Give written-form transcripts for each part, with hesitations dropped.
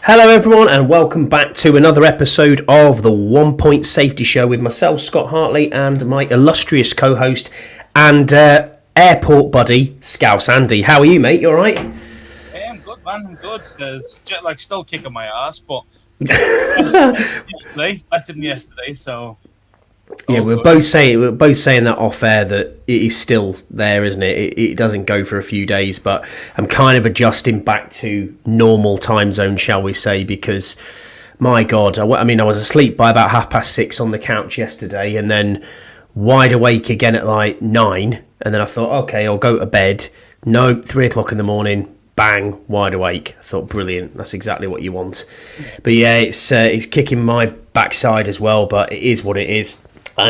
Hello everyone and welcome back to another episode of the 1 Point Safety Show with myself, Scott Hartley, and my illustrious co-host and airport buddy, Scouse Andy. How are you, mate? You alright? Yeah, I'm good, man. I'm good. Jet lag still kicking my ass, but yesterday, better than yesterday, so... Yeah, we're both saying that off air that it is still there, isn't it? It doesn't go for a few days, but I'm kind of adjusting back to normal time zone, shall we say? Because my God, I was asleep by about 6:30 on the couch yesterday, and then wide awake again at like 9, and then I thought, okay, I'll go to bed. No, 3:00 in the morning. Bang, wide awake. I thought, brilliant. That's exactly what you want. But yeah, it's kicking my backside as well, but it is what it is.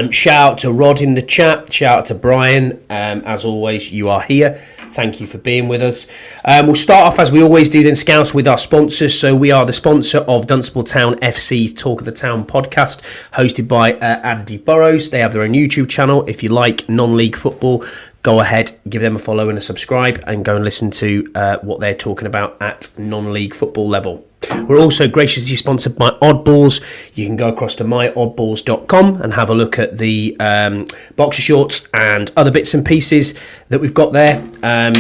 Shout out to Rod in the chat. Shout out to Brian. As always, you are here. Thank you for being with us. We'll start off as we always do then, Scouts, with our sponsors. So we are the sponsor of Dunstable Town FC's Talk of the Town podcast, hosted by Andy Burrows. They have their own YouTube channel. If you like non-league football, go ahead, give them a follow and a subscribe, and go and listen to what they're talking about at non-league football level. We're also graciously sponsored by Oddballs. You can go across to myoddballs.com and have a look at the boxer shorts and other bits and pieces that we've got there.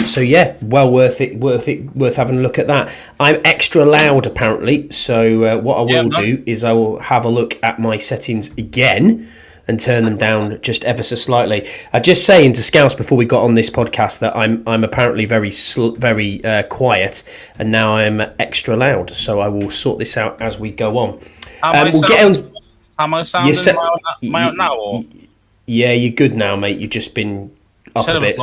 So yeah, well worth having a look at that. I'm extra loud apparently, so what I will do is I will have a look at my settings again and turn them down just ever so slightly. Just saying to Scouts before we got on this podcast that I'm apparently very quiet, and now I'm extra loud. So I will sort this out as we go on. Am I sounding now? Or? Yeah, you're good now, mate. You've just been up a bit.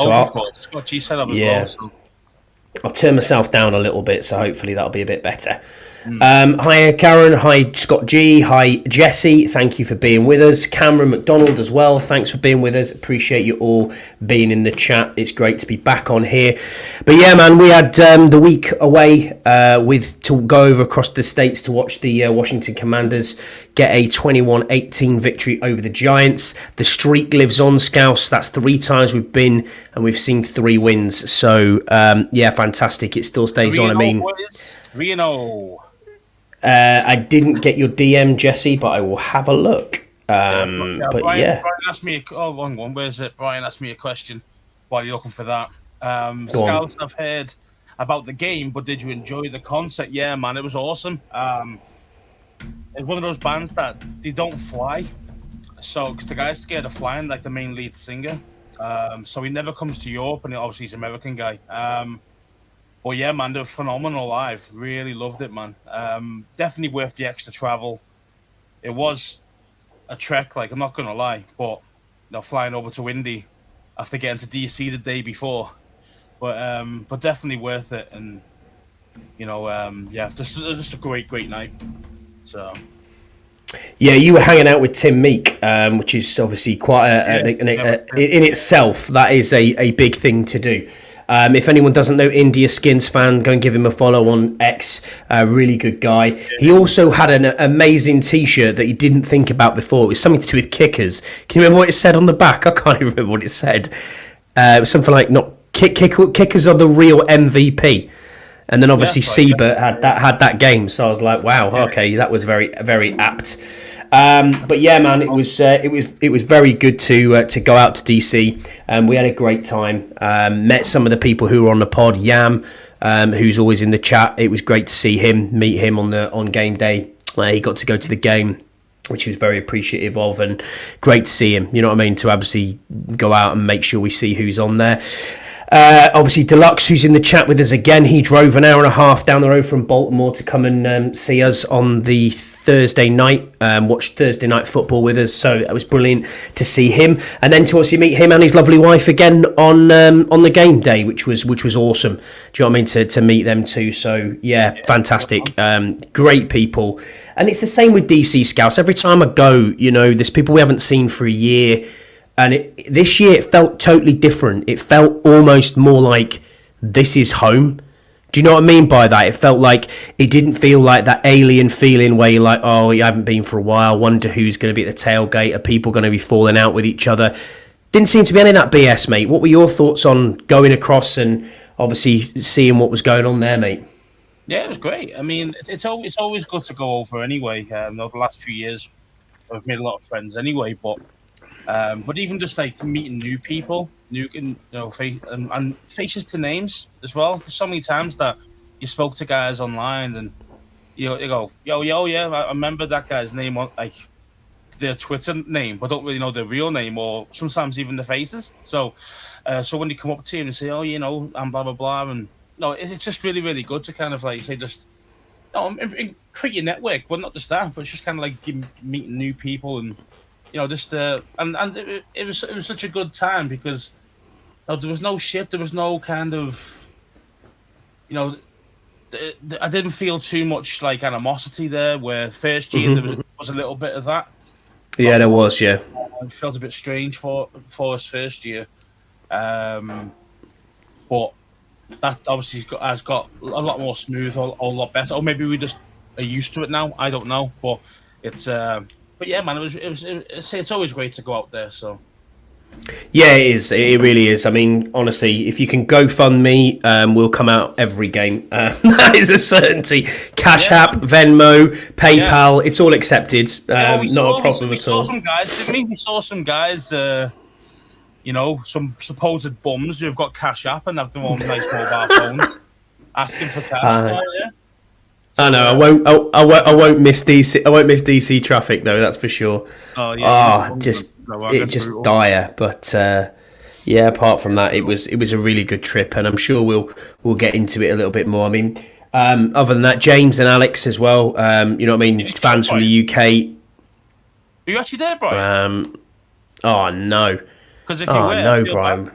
I'll turn myself down a little bit, so hopefully that'll be a bit better. Hi Karen, hi Scott G, hi Jesse, thank you for being with us. Cameron McDonald as well, thanks for being with us. Appreciate you all being in the chat. It's great to be back on here. But yeah, man, we had the week away to go over across the states to watch the Washington Commanders get a 21-18 victory over the Giants. The streak lives on, Scouse. That's 3 times we've been and we've seen 3 wins. So yeah, fantastic. It still stays on. 3-0. I didn't get your DM, Jesse, but I will have a look. Brian asked me. Wrong one. Where's it? Brian asked me a question while you're looking for that. Scouts, I've heard about the game, but did you enjoy the concert? Yeah, man, it was awesome. It's one of those bands that they don't fly. So, because the guy's scared of flying, like the main lead singer. So he never comes to Europe, and obviously he's an American guy. But yeah, man, they were phenomenal live. Really loved it, man. Definitely worth the extra travel. It was a trek, like, I'm not going to lie. But, flying over to Indy after getting to DC the day before. But definitely worth it. And, just a great night. So... Yeah, you were hanging out with Tim Meek, which is obviously quite in itself, that is a big thing to do. If anyone doesn't know, India Skins fan, go and give him a follow on X. Really good guy. He also had an amazing T-shirt that he didn't think about before. It was something to do with kickers. Can you remember what it said on the back? I can't even remember what it said. It was something like "Not kickers are the real MVP." And then obviously Siebert had that game, so I was like, wow, okay, that was very very apt. But yeah, man, it was very good to go out to DC. We had a great time. Met some of the people who were on the pod. Yam, who's always in the chat. It was great to see him, meet him on game day. He got to go to the game, which he was very appreciative of, and great to see him. You know what I mean? To obviously go out and make sure we see who's on there. Obviously, Deluxe, who's in the chat with us again, he drove an hour and a half down the road from Baltimore to come and see us on the Thursday night, watch Thursday night football with us. So it was brilliant to see him, and then to obviously meet him and his lovely wife again on the game day, which was awesome. Do you know what I mean? To meet them too. So yeah, fantastic, great people. And it's the same with DC Scouts. Every time I go, there's people we haven't seen for a year. And this year it felt totally different. It felt almost more like this is home. Do you know what I mean by that? It felt like it didn't feel like that alien feeling where you're like, oh, you haven't been for a while. Wonder who's going to be at the tailgate. Are people going to be falling out with each other? Didn't seem to be any of that BS, mate. What were your thoughts on going across and obviously seeing what was going on there, mate? Yeah, it was great. I mean, it's always good to go over anyway. Over the last few years, I've made a lot of friends anyway, but even just like meeting new people, and faces to names as well. There's so many times that you spoke to guys online, and you go, yo, yeah, I remember that guy's name on like their Twitter name, but don't really know their real name or sometimes even the faces. So when you come up to him and say, oh, I'm blah blah blah, and no, it's just really really good to kind of like say just create your network, but not just that, but it's just kind of like meeting new people and just and it was such a good time because there was no shit, there was no kind of I didn't feel too much like animosity there. Where first year there was a little bit of that. Yeah, there was. Yeah, it felt a bit strange for us first year, but that obviously has got a lot more smooth, or a lot better. Or maybe we just are used to it now. I don't know, but it's. But yeah, man, it's always great to go out there. So. Yeah, it is. It really is. I mean, honestly, if you can GoFundMe, we'll come out every game. That is a certainty. Cash App, Venmo, PayPal, it's all accepted. Not a problem at all. We saw some guys, didn't we? We saw some guys, some supposed bums who have got Cash App and have their own nice mobile phones, asking for cash. I know. I won't miss DC. I won't miss DC traffic though. That's for sure. Oh yeah. Just dire. But yeah, apart from that, it was a really good trip, and I'm sure we'll get into it a little bit more. I mean, other than that, James and Alex as well. You know what I mean? Fans from the UK. Are you actually there, Brian? Oh no. Because if you were, no, Brian.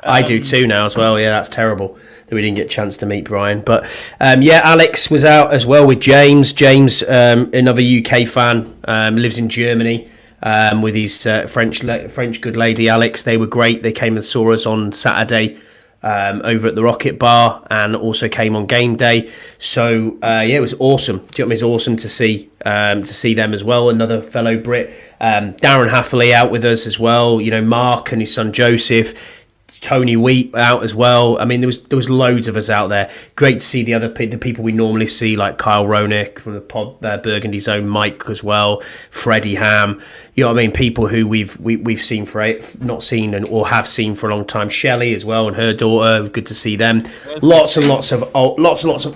I do too now as well. Yeah, that's terrible that we didn't get a chance to meet Brian. But yeah, Alex was out as well with James. James, another UK fan, lives in Germany with his French good lady Alex. They were great. They came and saw us on Saturday over at the Rocket Bar, and also came on game day. So yeah, it was awesome. Do you know what I mean? It was awesome to see them as well. Another fellow Brit, Darren Hatherley, out with us as well. Mark and his son Joseph. Tony Wheat out as well. I mean, there was loads of us out there. Great to see the people we normally see, like Kyle Ronick from the pod, Burgundy Zone, Mike as well, Freddie Ham. You know what I mean? People who we've seen not seen or have seen for a long time. Shelley as well and her daughter. Good to see them. Lots and lots of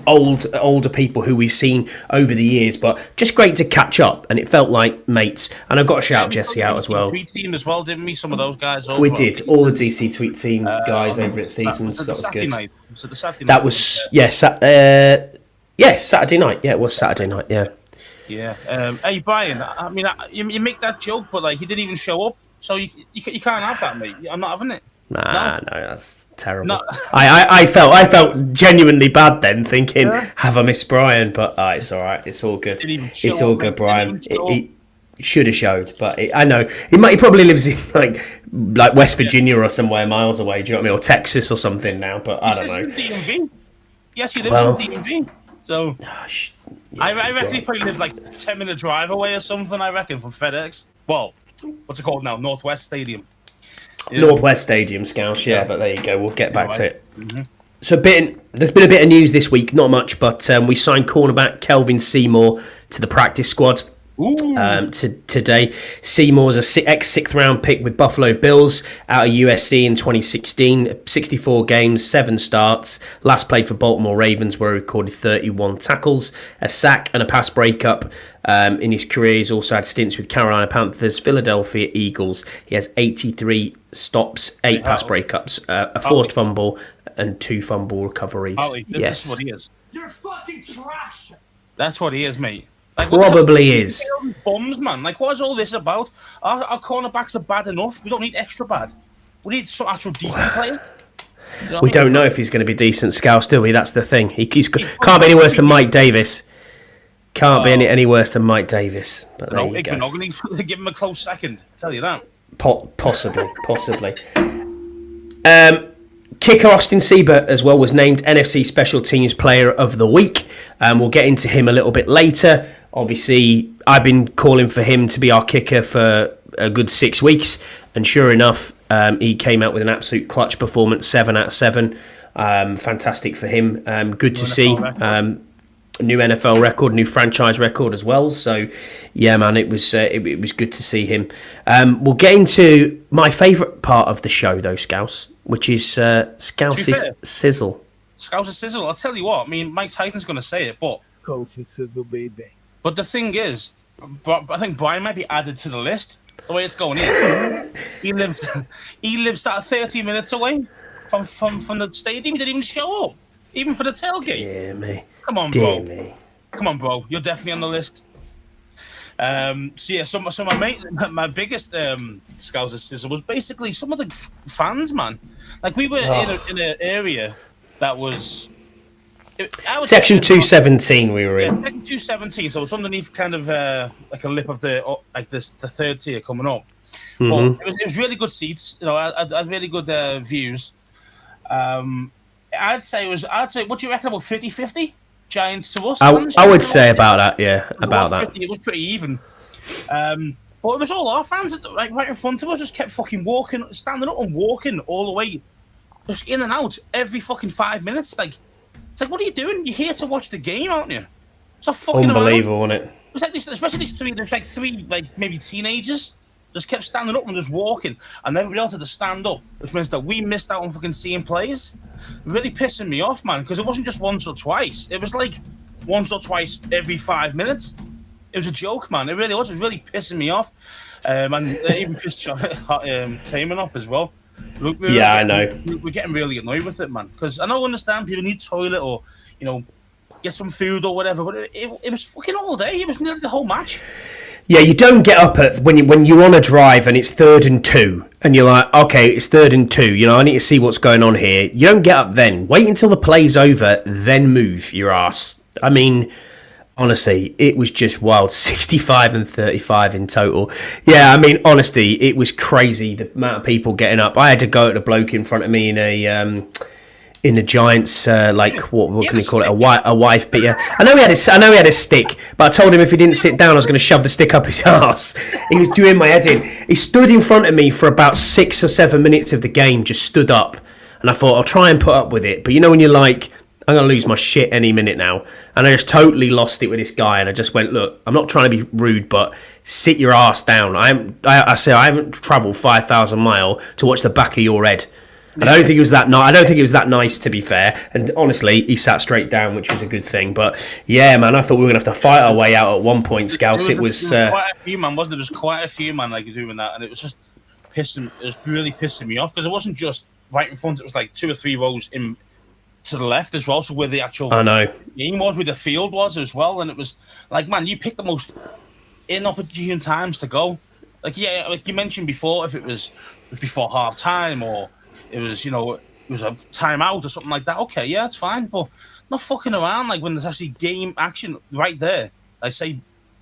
older people who we've seen over the years, but just great to catch up. And it felt like mates. And I've got to shout Jesse out as well. Tweet team as well, didn't we? Some of those guys. We did. All the DC Tweet team guys over at Thiesman's. That was good. Night? Was it the Saturday that night? Was Saturday night. Yeah, it was Saturday night. Yeah. Yeah. Hey Brian, I mean, you make that joke, but like he didn't even show up, so you can't have that, mate. I'm not having it. No, that's terrible. No. I felt genuinely bad then, thinking, have I missed Brian? But it's all right. It's all good. It's all good, Brian. He should have showed, but I know he probably lives in like West Virginia or somewhere miles away. Do you know what I mean? Or Texas or something now, but I don't know. DMV. He actually lives in DMV, so. I reckon he probably lives like a 10-minute drive away or something, I reckon, from FedEx. Well, what's it called now? Northwest Stadium. Northwest Stadium, Scouse, yeah, but there you go. We'll get back to it. Mm-hmm. So there's been a bit of news this week, not much, but we signed cornerback Kelvin Seymour to the practice squad. Today. Seymour's a ex-6th round pick with Buffalo Bills out of USC in 2016. 64 games, 7 starts. Last played for Baltimore Ravens, where he recorded 31 tackles, a sack and a pass breakup. In his career, he's also had stints with Carolina Panthers, Philadelphia Eagles. He has 83 stops, 8 pass breakups, a forced fumble, and 2 fumble recoveries. Yes. That's what he is. You're fucking trash. That's what he is, mate. Like, probably is. Bums, man. Like, what is all this about? Our cornerbacks are bad enough. We don't need extra bad. We need some actual decent players. We don't know if he's going to be decent, Scouse, do we? That's the thing. He can't be any worse than Mike Davis. Can't be any worse than Mike Davis. But there you go. Give him a close second. I'll tell you that. Possibly. Kicker Austin Siebert as well was named NFC Special Teams Player of the Week. We'll get into him a little bit later. Obviously, I've been calling for him to be our kicker for a good 6 weeks. And sure enough, he came out with an absolute clutch performance, 7 out of 7. Fantastic for him. Good to see. New NFL record, new franchise record as well. So, yeah, man, it was good to see him. We'll get into my favourite part of the show, though, Scouse, which is Scouse's sizzle. Scouse's sizzle. I'll tell you what. I mean, Mike Tyson's going to say it, but Scouse's sizzle, baby. But the thing is, I think Brian might be added to the list. The way it's going in, he lives that 30 minutes away from the stadium. He didn't even show up, even for the tailgate. Dear me. Come on, Dear bro. me. Come on, bro. You're definitely on the list. So my biggest Scouser sizzle was basically some of the fans, man. Like we were in an area that was Section 217. We were in. Section 217. So it's underneath kind of like a lip of the third tier coming up. Mm-hmm. But it was really good seats. You know, I had really good views. I'd say what do you reckon, about 50-50? Giants to us. I would say about that, yeah, about that. It was pretty even. But it was all our fans right in front of us, just kept fucking walking, standing up and walking all the way, just in and out every fucking 5 minutes. It's like, what are you doing? You're here to watch the game, aren't you? It's fucking unbelievable, isn't it? It was like this, especially these three. There's like three, like maybe teenagers. Just kept standing up and just walking, and everybody else had to stand up, which means that we missed out on fucking seeing plays. Really pissing me off, man, because it wasn't just once or twice. It was like once or twice every 5 minutes. It was a joke, man. It really was. It was really pissing me off. And it even pissed Taman off as well. I know. We're getting really annoyed with it, man, because I don't understand people need toilet or, you know, get some food or whatever, but it was fucking all day. It was nearly the whole match. Yeah, you don't get up when you're on a drive and it's 3rd and 2, and you're like, okay, it's 3rd and 2. You know, I need to see what's going on here. You don't get up then. Wait until the play's over, then move your ass. I mean, honestly, it was just wild. 65 and 35 in total. Yeah, I mean, honestly, it was crazy the amount of people getting up. I had to go at the bloke in front of me in the Giants, what can you call it? A wife beater. I know he had a stick, but I told him if he didn't sit down, I was going to shove the stick up his ass. He was doing my head in. He stood in front of me for about 6 or 7 minutes of the game, just stood up, and I thought I'll try and put up with it. But you know when you're like, I'm going to lose my shit any minute now, and I just totally lost it with this guy, and I just went, look, I'm not trying to be rude, but sit your ass down. I haven't travelled 5,000 miles to watch the back of your head. And I don't think it was that nice. I don't think it was that nice, to be fair. And honestly, he sat straight down, which was a good thing. But yeah, man, I thought we were gonna have to fight our way out at one point, Scouse. It was quite a few, man, wasn't it? There was quite a few, man, like doing that, and it was just pissing. It was really pissing me off because it wasn't just right in front. It was like 2 or 3 rows in to the left as well. So where the actual game was, where the field was as well, and it was like, man, you picked the most inopportune times to go. Like, yeah, like you mentioned before, if it was before half time or it was, you know, it was a timeout or something like that. Okay, yeah, it's fine, but not fucking around like when there's actually game action right there. I say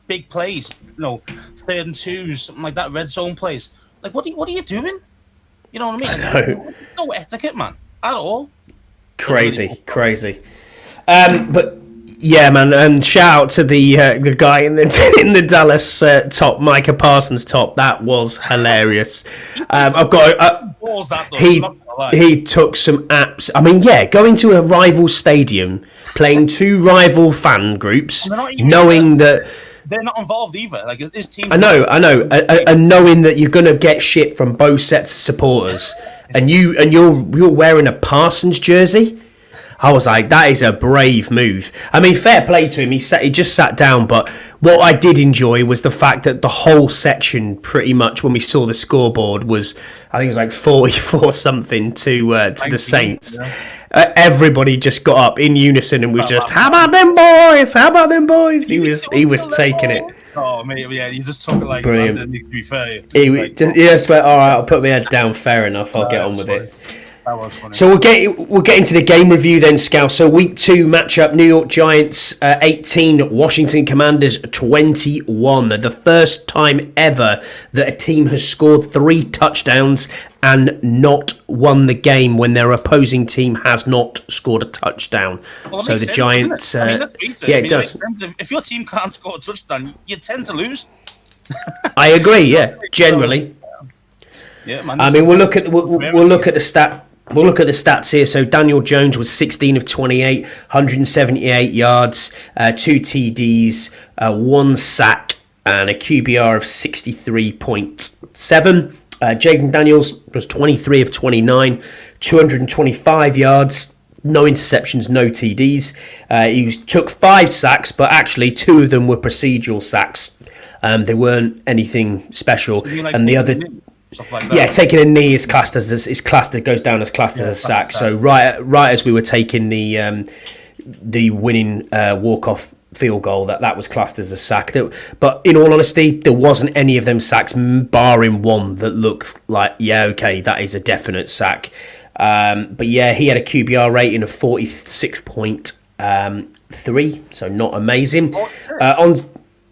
big plays, you know, 3rd and 2s, something like that, red zone plays. Like, what are you doing? You know what I mean? Like, no etiquette, man, at all. Crazy. But yeah, man, and shout out to the guy in the Dallas top, Micah Parsons top. That was hilarious. I've got. He took some apps. I mean, yeah, going to a rival stadium, playing 2 rival fan groups, knowing that they're not involved either. Like his team. I know, and knowing that you're gonna get shit from both sets of supporters, and you're wearing a Parsons jersey. I was like, that is a brave move. I mean, fair play to him. He just sat down. But what I did enjoy was the fact that the whole section, pretty much, when we saw the scoreboard, was, I think it was like 44-something to the Saints. Yeah. Everybody just got up in unison and was just, how about them boys? How about them boys? He was taking it. Oh, mate, yeah, you just took it like brilliant. London, to be fair. He just went, all right, I'll put my head down. Fair enough. I'll get on with it. That was funny. So we'll get into the game review then, Scout. So week 2 matchup: New York Giants 18, Washington Commanders 21. The first time ever that a team has scored 3 touchdowns and not won the game when their opposing team has not scored a touchdown. Well, so the sense, Giants, it does. If your team can't score a touchdown, you tend to lose. I agree. Yeah, generally. Yeah, man. I mean, we'll look at the stat we'll look at the stats here. So Daniel Jones was 16 of 28, 178 yards, 2 TDs, 1 sack, and a QBR of 63.7. Jaden Daniels was 23 of 29, 225 yards, no interceptions, no TDs. He took 5 sacks, but actually 2 of them were procedural sacks. They weren't anything special. And the other... Stuff like that. Yeah, taking a knee is classed as it goes down as classed as a sack. So right as we were taking the winning walk-off field goal, that was classed as a sack. But in all honesty, there wasn't any of them sacks, barring one that looked like, yeah, okay, that is a definite sack. But yeah, he had a QBR rating of 46.3, so not amazing.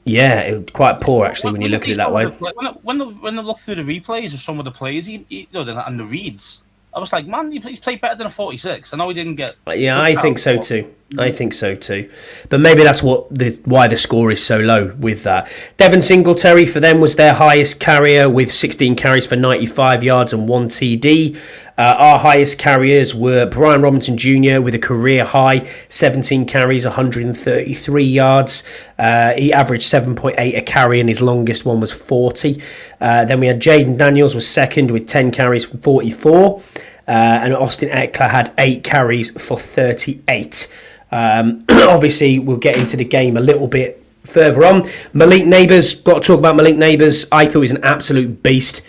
Yeah, it was quite poor actually when you look at it that way. When I look through the replays of some of the plays, and the reads, I was like, man, he's played better than a 46. I know he didn't get. Yeah, I think so too. But maybe that's why the score is so low with that. Devin Singletary for them was their highest carrier with 16 carries for 95 yards and 1 TD. Our highest carriers were Brian Robinson Jr. with a career high 17 carries, 133 yards. He averaged 7.8 a carry, and his longest one was 40. Then we had Jaden Daniels was second with 10 carries for 44. And Austin Eckler had 8 carries for 38. Obviously, we'll get into the game a little bit further on. Malik Neighbors, got to talk about Malik Neighbors. I thought he was an absolute beast.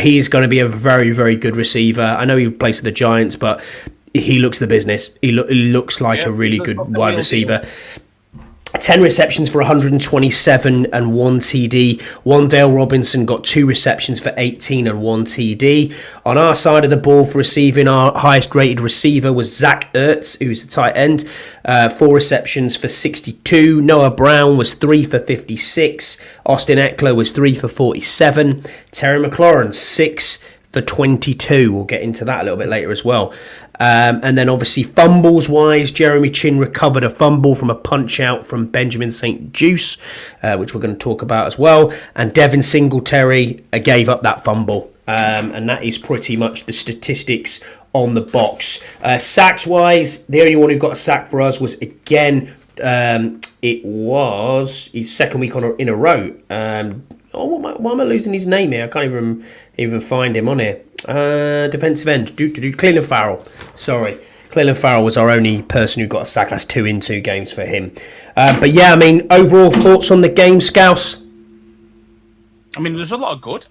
He is going to be a very, very good receiver. I know he plays for the Giants, but he looks the business. He looks like a really good wide receiver. 10 receptions for 127 and 1 TD. Wan'Dale Robinson got 2 receptions for 18 and 1 TD. On our side of the ball for receiving, our highest rated receiver was Zach Ertz, who's the tight end. 4 receptions for 62. Noah Brown was 3 for 56. Austin Eckler was 3 for 47. Terry McLaurin, 6 for 22. We'll get into that a little bit later as well. And then obviously fumbles wise, Jeremy Chin recovered a fumble from a punch out from Benjamin St. Juice, which we're going to talk about as well. And Devin Singletary gave up that fumble. And that is pretty much the statistics on the box. Sacks wise, the only one who got a sack for us was again, it was his second week in a row. Why am I losing his name here? I can't even find him on here. Defensive end, Cleveland Farrell. Sorry, Cleveland Farrell was our only person who got a sack. That's 2 in 2 games for him. But yeah, I mean, overall thoughts on the game, Scouse? I mean, there's a lot of good,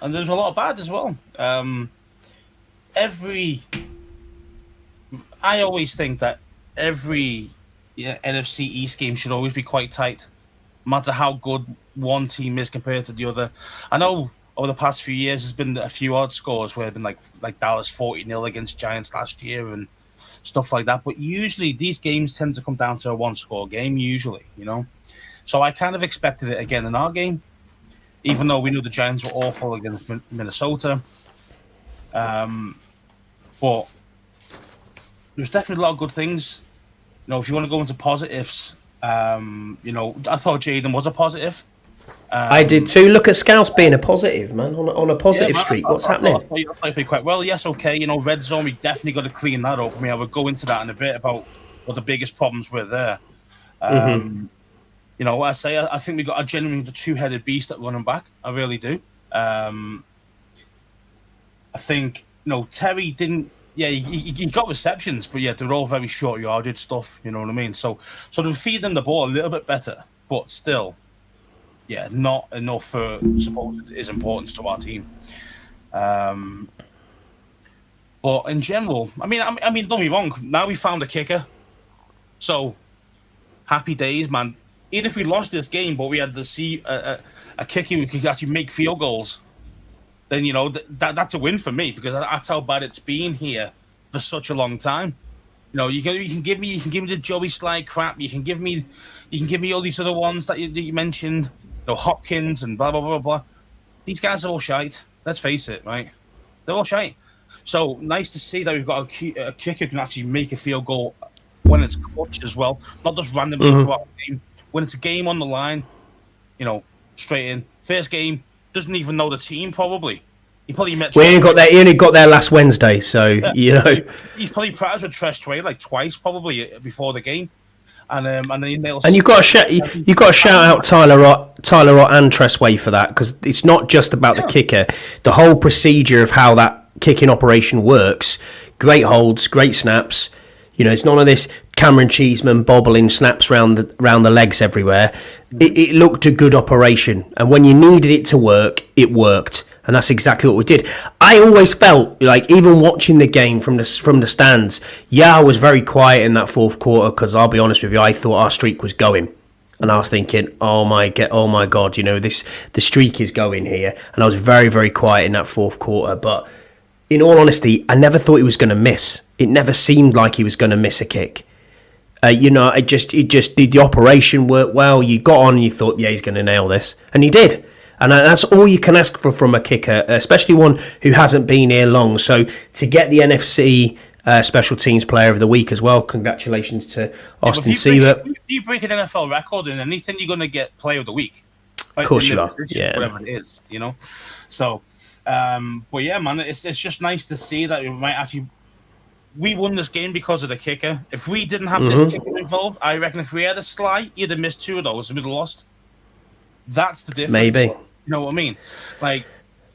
and there's a lot of bad as well. I always think that every NFC East game should always be quite tight, no matter how good one team is compared to the other. I know over the past few years, there's been a few odd scores where it's been like Dallas 40-0 against Giants last year and stuff like that. But usually these games tend to come down to a 1-score game, usually, So I kind of expected it again in our game, even though we knew the Giants were awful against Minnesota. But there's definitely a lot of good things. If you want to go into positives, I thought Jaden was a positive. I did too. Look at Scouse being a positive, man, on a positive streak. What's happening? I played quite well. Yes, okay. Red zone, we definitely got to clean that up. I mean, I would go into that in a bit about what the biggest problems were there. I think we got a genuinely two-headed beast at running back. I really do. I think, Terry didn't. Yeah, he got receptions, but yeah, they're all very short yardage stuff. You know what I mean? So they feed them the ball a little bit better, but still. Yeah, not enough for supposed his importance to our team. But in general, I mean, don't get me wrong. Now we found a kicker, so happy days, man. Even if we lost this game, but we had to see a kicker who could actually make field goals, then that's a win for me because that's how bad it's been here for such a long time. You can give me the Joey Slide crap. You can give me all these other ones that you mentioned. Hopkins and blah, blah, blah, blah. These guys are all shite. Let's face it, right? They're all shite. So nice to see that we've got a kicker who can actually make a field goal when it's clutch as well. Not just randomly throughout the game. When it's a game on the line, straight in. First game, doesn't even know the team probably. He probably met. He only got there last Wednesday, so you know. He's probably practiced with Tresh like twice, probably before the game, and then and you've got to shout out Tyler Ott and Tressway for that, because it's not just about the kicker. The whole procedure of how that kicking operation works. Great holds, great snaps. You know, it's none of this Cameron Cheeseman bobbling snaps round the legs everywhere. It looked a good operation, and when you needed it to work, it worked, and that's exactly what we did. I always felt like, even watching the game from the stands, I was very quiet in that fourth quarter, because I'll be honest with you, I thought our streak was going, and I was thinking, oh my god, you know, the streak is going here, and I was very, very quiet in that fourth quarter, but. In all honesty, I never thought he was going to miss. It never seemed like he was going to miss a kick. You know, it just the operation worked well. You got on and you thought, he's going to nail this. And he did. And that's all you can ask for from a kicker, especially one who hasn't been here long. So to get the NFC Special Teams Player of the Week as well, congratulations to Austin Seibert. If you break an NFL record in anything, you're going to get Player of the Week. Of course you are. Whatever it is, you know. So... but yeah, man, it's just nice to see that we won this game because of the kicker. If we didn't have this kicker involved, I reckon if we had a Sly, you'd have missed 2 of those and we'd have lost. That's the difference. Maybe. You know what I mean? Like,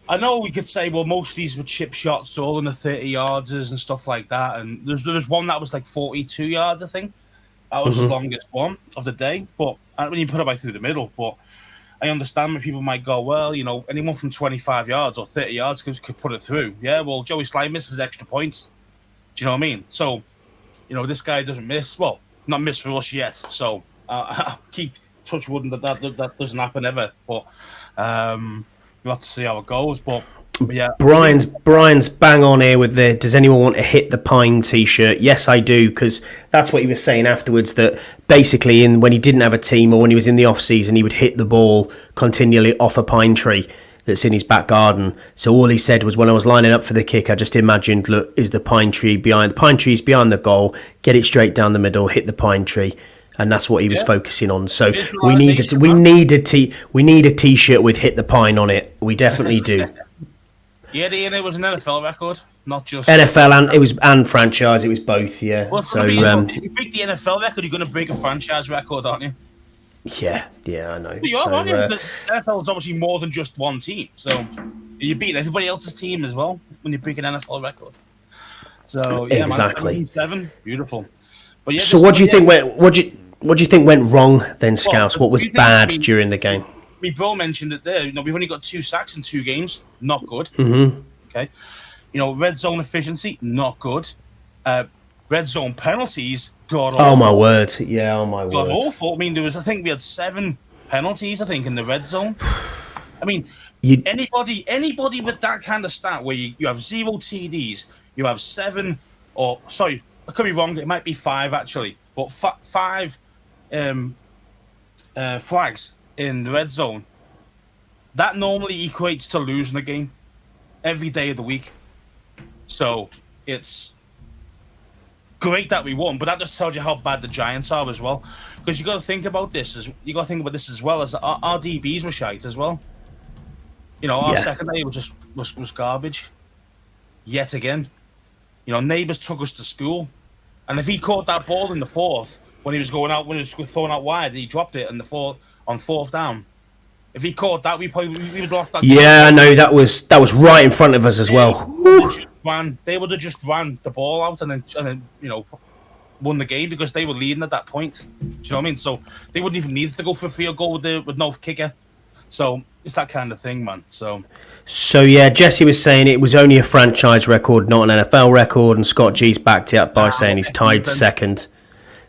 I know we could say, well, most of these were chip shots, all in the 30 yarders and stuff like that. And there's one that was like 42 yards, I think. That was the longest one of the day. But when you put it right through the middle, but. I understand when people might go, well, you know, anyone from 25 yards or 30 yards could put it through. Yeah, well, Joey Sly misses extra points. Do you know what I mean? So, you know, this guy doesn't miss. Well, not miss for us yet. So, keep touch wood that doesn't happen ever. But we'll have to see how it goes. But yeah. Brian's bang on here with the does anyone want to hit the pine t-shirt? Yes, I do, because that's what he was saying afterwards, that basically when he didn't have a team or when he was in the off season, he would hit the ball continually off a pine tree that's in his back garden. So all he said was, when I was lining up for the kick, I just imagined, look, is the pine tree's behind the goal, get it straight down the middle, hit the pine tree. And that's what he was focusing on. So we need a t-shirt with "Hit the Pine" on it. We definitely do. Yeah, and it was an NFL record, not just NFL and franchise. It was both, yeah. Well, so if you break the NFL record, you're going to break a franchise record, aren't you? Yeah, I know. But you are, aren't you? Because NFL is obviously more than just one team. So you beat everybody else's team as well when you break an NFL record. So yeah, exactly. Man, 7, beautiful. But yeah, so what do you think went? What do you think went wrong then, Scouse? What was bad during the game? Bro mentioned it there. You know, we've only got 2 sacks in 2 games. Not good. Okay. You know, red zone efficiency, not good. Red zone penalties, god awful. Oh my word! Yeah, oh my word. God awful. I mean, I think we had 7 penalties. I think in the red zone. I mean, anybody with that kind of stat where you have 0 TDs, you have 7, or sorry, I could be wrong. It might be 5 actually, but 5 flags in the red zone, that normally equates to losing a game every day of the week. So it's great that we won, but that just tells you how bad the Giants are as well. Because you got to think about this as well as our DBs were shite as well. You know, our secondary was garbage. Yet again, you know, Neighbors took us to school, and if he caught that ball in the 4th when he was throwing out wide, he dropped it in the 4th. On 4th down, if he caught that, we would lost that. Yeah, I know that was right in front of us as well. They would have just ran the ball out and then you know, won the game because they were leading at that point. Do you know what I mean? So they wouldn't even need to go for a field goal with no kicker. So it's that kind of thing, man. So yeah, Jesse was saying it was only a franchise record, not an NFL record, and Scott G's backed it up by saying he's tied second.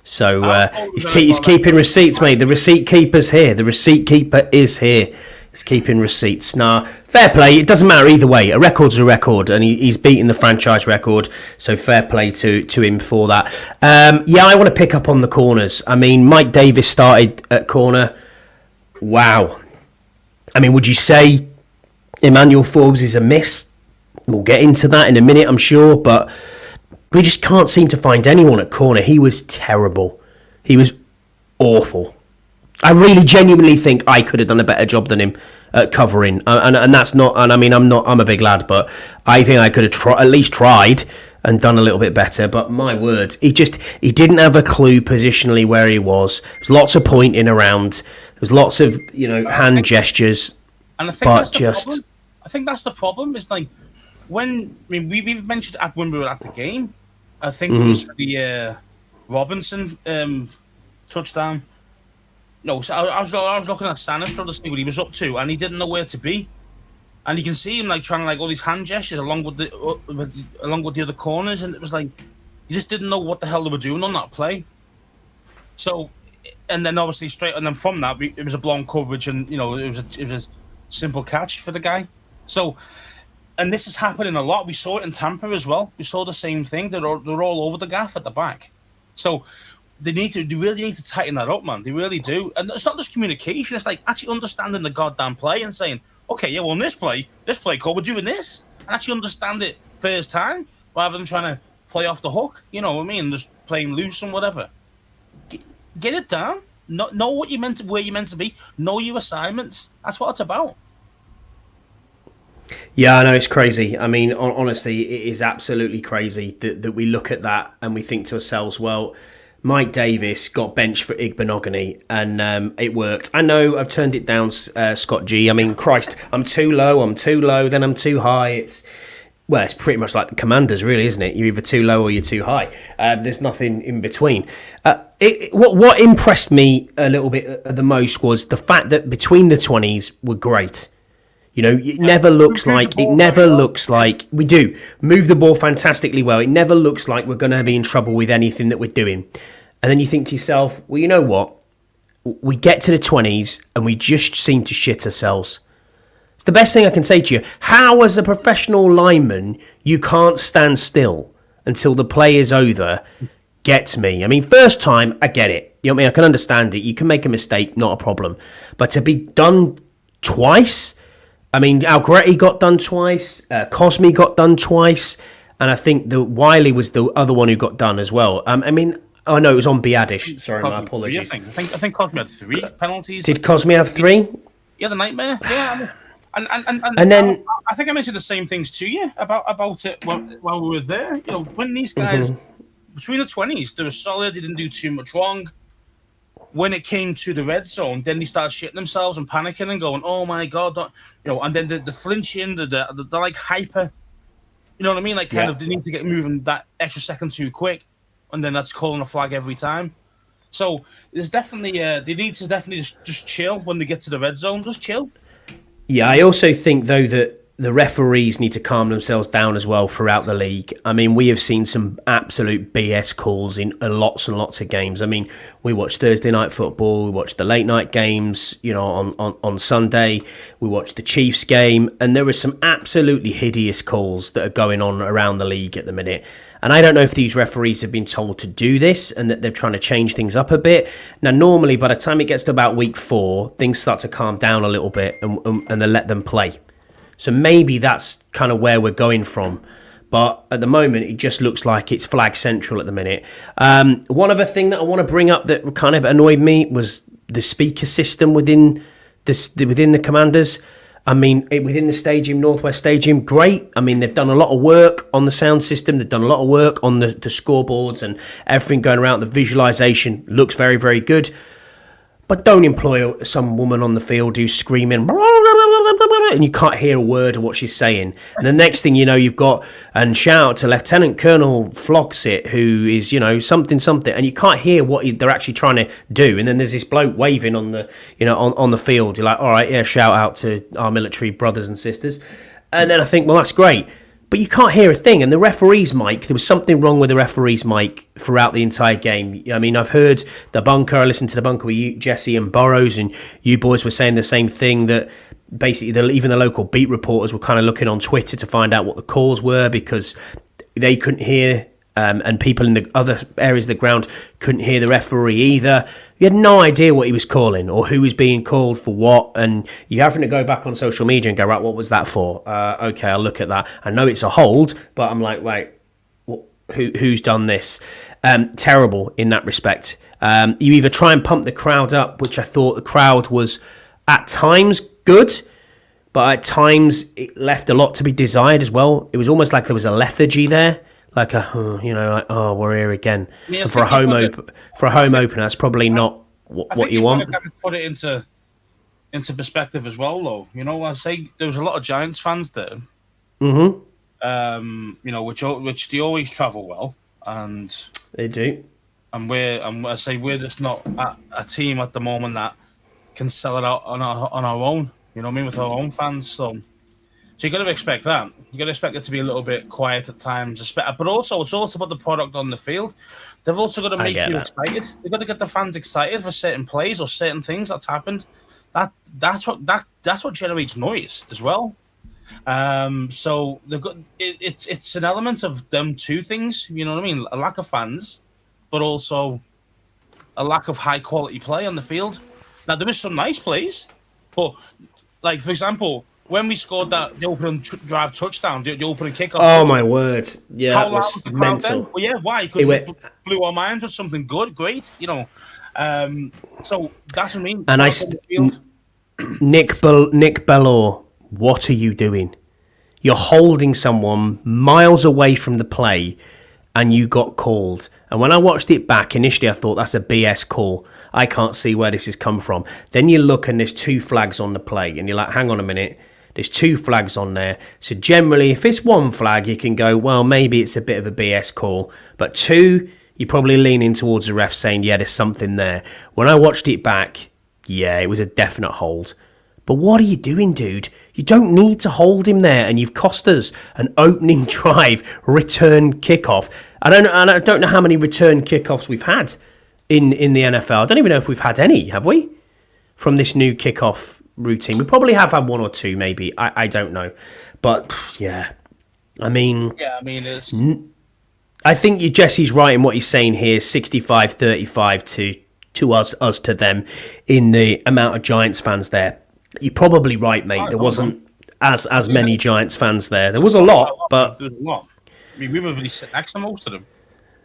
So he's keeping receipts, mate. The receipt keeper's here. The receipt keeper is here. He's keeping receipts. Nah, fair play. It doesn't matter either way. A record's a record, and he's beaten the franchise record. So fair play to him for that. I want to pick up on the corners. I mean, Mike Davis started at corner. Wow. I mean, would you say Emmanuel Forbes is a miss? We'll get into that in a minute, I'm sure, but we just can't seem to find anyone at corner. He was terrible. He was awful. I really genuinely think I could have done a better job than him at covering, and that's not. And I mean, I'm a big lad, but I think I could have at least tried and done a little bit better. But my word, he didn't have a clue positionally where he was. There's lots of pointing around. There's lots of hand gestures, and I think but that's the just. Problem. I think that's the problem. Is like we've mentioned when we were at the game. I think it was for the Robinson touchdown. No, so I was looking at Sanister to see what he was up to, and he didn't know where to be. And you can see him trying all these hand gestures along with the other corners, and it was like you just didn't know what the hell they were doing on that play. So, and then obviously from that it was a blown coverage, and it was a simple catch for the guy. So, and this is happening a lot. We saw it in Tampa as well. We saw the same thing. They're all over the gaff at the back. So. They really need to tighten that up, man. They really do. And it's not just communication. It's actually understanding the goddamn play and saying, okay, yeah, well, in this play call, we're doing this. And actually understand it first time rather than trying to play off the hook. You know what I mean? Just playing loose and whatever. Get it down. Know what where you're meant to be. Know your assignments. That's what it's about. Yeah, I know, it's crazy. I mean, honestly, it is absolutely crazy that we look at that and we think to ourselves, well, Mike Davis got benched for Igbinoghene, and it worked. I know I've turned it down, Scott G. I mean, Christ, I'm too low, then I'm too high. It's pretty much like the Commanders, really, isn't it? You're either too low or you're too high. There's nothing in between. What impressed me a little bit the most was the fact that between the 20s were great. It never looks like we do move the ball fantastically well. It never looks like we're going to be in trouble with anything that we're doing. And then you think to yourself, well, you know what? We get to the 20s and we just seem to shit ourselves. It's the best thing I can say to you. How, as a professional lineman, you can't stand still until the play is over gets me. I mean, first time, I get it. You know what I mean? I can understand it. You can make a mistake, not a problem. But to be done twice... I mean, Algretti got done twice, Cosme got done twice, and I think the Wiley was the other one who got done as well. I mean, oh no, it was on Biadish. Sorry, my apologies. I think Cosme had 3 penalties. Did Cosme have 3? Yeah, the nightmare. Yeah, and then I think I mentioned the same things to you about it while we were there. When these guys between the 20s, they were solid. They didn't do too much wrong. When it came to the red zone, then they started shitting themselves and panicking and going, "Oh my god!" And then the flinching, the like hyper, you know what I mean? Kind of they need to get moving that extra second too quick, and then that's calling a flag every time. So there's definitely they need to definitely just chill when they get to the red zone. Just chill. Yeah, I also think though that the referees need to calm themselves down as well throughout the league. I mean, we have seen some absolute BS calls in lots and lots of games. I mean, we watched Thursday night football, we watched the late night games, on Sunday, we watched the Chiefs game, and there were some absolutely hideous calls that are going on around the league at the minute. And I don't know if these referees have been told to do this and that they're trying to change things up a bit. Now, normally, by the time it gets to about week 4, things start to calm down a little bit and they let them play. So maybe that's kind of where we're going from. But at the moment, it just looks like it's flag central at the minute. One other thing that I want to bring up that kind of annoyed me was the speaker system within the Commanders. I mean, within the stadium, Northwest Stadium, great. I mean, they've done a lot of work on the sound system. They've done a lot of work on the scoreboards and everything going around. The visualization looks very, very good. But don't employ some woman on the field who's screaming and you can't hear a word of what she's saying. And the next thing you know, you've got, and shout out to Lieutenant Colonel Floxit, who is, something, and you can't hear what they're actually trying to do. And then there's this bloke waving on the, on the field. You're like, all right, yeah, shout out to our military brothers and sisters. And then I think, well, that's great. But you can't hear a thing. And the referee's mic, there was something wrong with the referee's mic throughout the entire game. I mean, I've heard the bunker, I listened to the bunker with you, Jesse and Burrows, and you boys were saying the same thing, that basically even the local beat reporters were kind of looking on Twitter to find out what the calls were because they couldn't hear, and people in the other areas of the ground couldn't hear the referee either. You had no idea what he was calling or who was being called for what, and you having to go back on social media and go, right, what was that for? Okay, I'll look at that. I know it's a hold, but I'm like, wait, who's done this? Terrible in that respect. You either try and pump the crowd up, which I thought the crowd was at times good, but at times it left a lot to be desired as well. It was almost like there was a lethargy there, like we're here again. Yeah, and for a home opener, that's probably not what you want. I could put it into perspective as well, though. You know, I say there was a lot of Giants fans there. Mm-hmm. You know, which they always travel well, and They do. And we're just not a team at the moment that can sell it out on our own. You know what I mean, with our own fans. So you got to expect that. You got to expect it to be a little bit quiet at times. But also, it's also about the product on the field. They've also got to make you excited. They've got to get the fans excited for certain plays or certain things that's happened. That's what generates noise as well. So it's an element of them two things. You know what I mean? A lack of fans, but also a lack of high quality play on the field. Now there is some nice plays, but like for example, when we scored the opening drive touchdown, the opening kickoff. Oh my word! Yeah, how that loud was was the crowd then? mental. Well, yeah, why? Because it blew our minds with something good, great. You know, so that's what I mean. And Nick Bellor, what are you doing? You're holding someone miles away from the play, and you got called. And when I watched it back, initially I thought that's a BS call. I can't see where this has come from. Then you look and there's 2 flags on the play, and you're like, hang on a minute. There's 2 flags on there. So generally, if it's 1 flag, you can go, well, maybe it's a bit of a BS call. But 2, you're probably leaning towards the ref saying, yeah, there's something there. When I watched it back, yeah, it was a definite hold. But what are you doing, dude? You don't need to hold him there, and you've cost us an opening drive return kickoff. I don't know how many return kickoffs we've had in the NFL. I don't even know if we've had any, have we? From this new kickoff routine. We probably have had 1 or 2, maybe. I don't know. But, yeah. I mean, it's... I think Jesse's right in what he's saying here. 65-35 to us to them in the amount of Giants fans there. You're probably right, mate. There wasn't as many Giants fans there. There was a lot, but... There was a lot. I mean, we were really sitting next to most of them.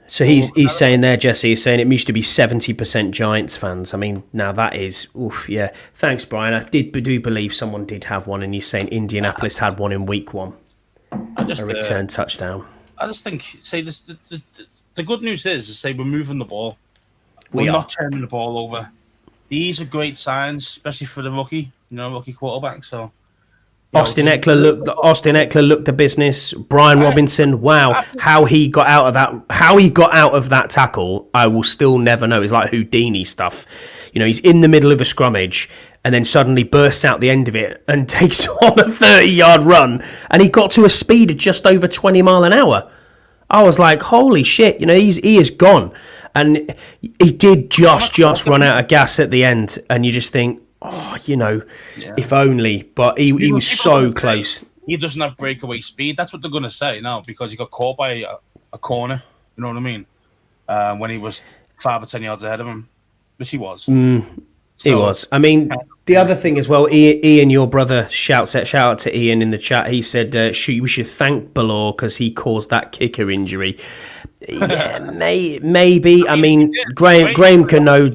So he's saying there, Jesse, he's saying it used to be 70% Giants fans. I mean, now that is, oof, yeah. Thanks, Brian. I do believe someone did have one, and he's saying Indianapolis had one in week 1. A return touchdown. I just think, the good news is we're moving the ball. We're not turning the ball over. These are great signs, especially for the rookie quarterback. So Austin Eckler looked the business. Brian Robinson, wow, how he got out of that tackle, I will still never know. It's like Houdini stuff. You know, he's in the middle of a scrummage and then suddenly bursts out the end of it and takes on a 30-yard run, and he got to a speed of just over 20 mile an hour. I was like, holy shit, you know, he is gone. And he did just run out of gas at the end, and you just think, oh, you know, if only. But he was so close. He doesn't have breakaway speed. That's what they're going to say now, because he got caught by a corner. You know what I mean? When he was 5 or 10 yards ahead of him, which he was. He was. I mean, the other thing as well, Ian, your brother, shout out to Ian in the chat. He said we should thank Ballor because he caused that kicker injury. Yeah, maybe. I mean, Graham Gano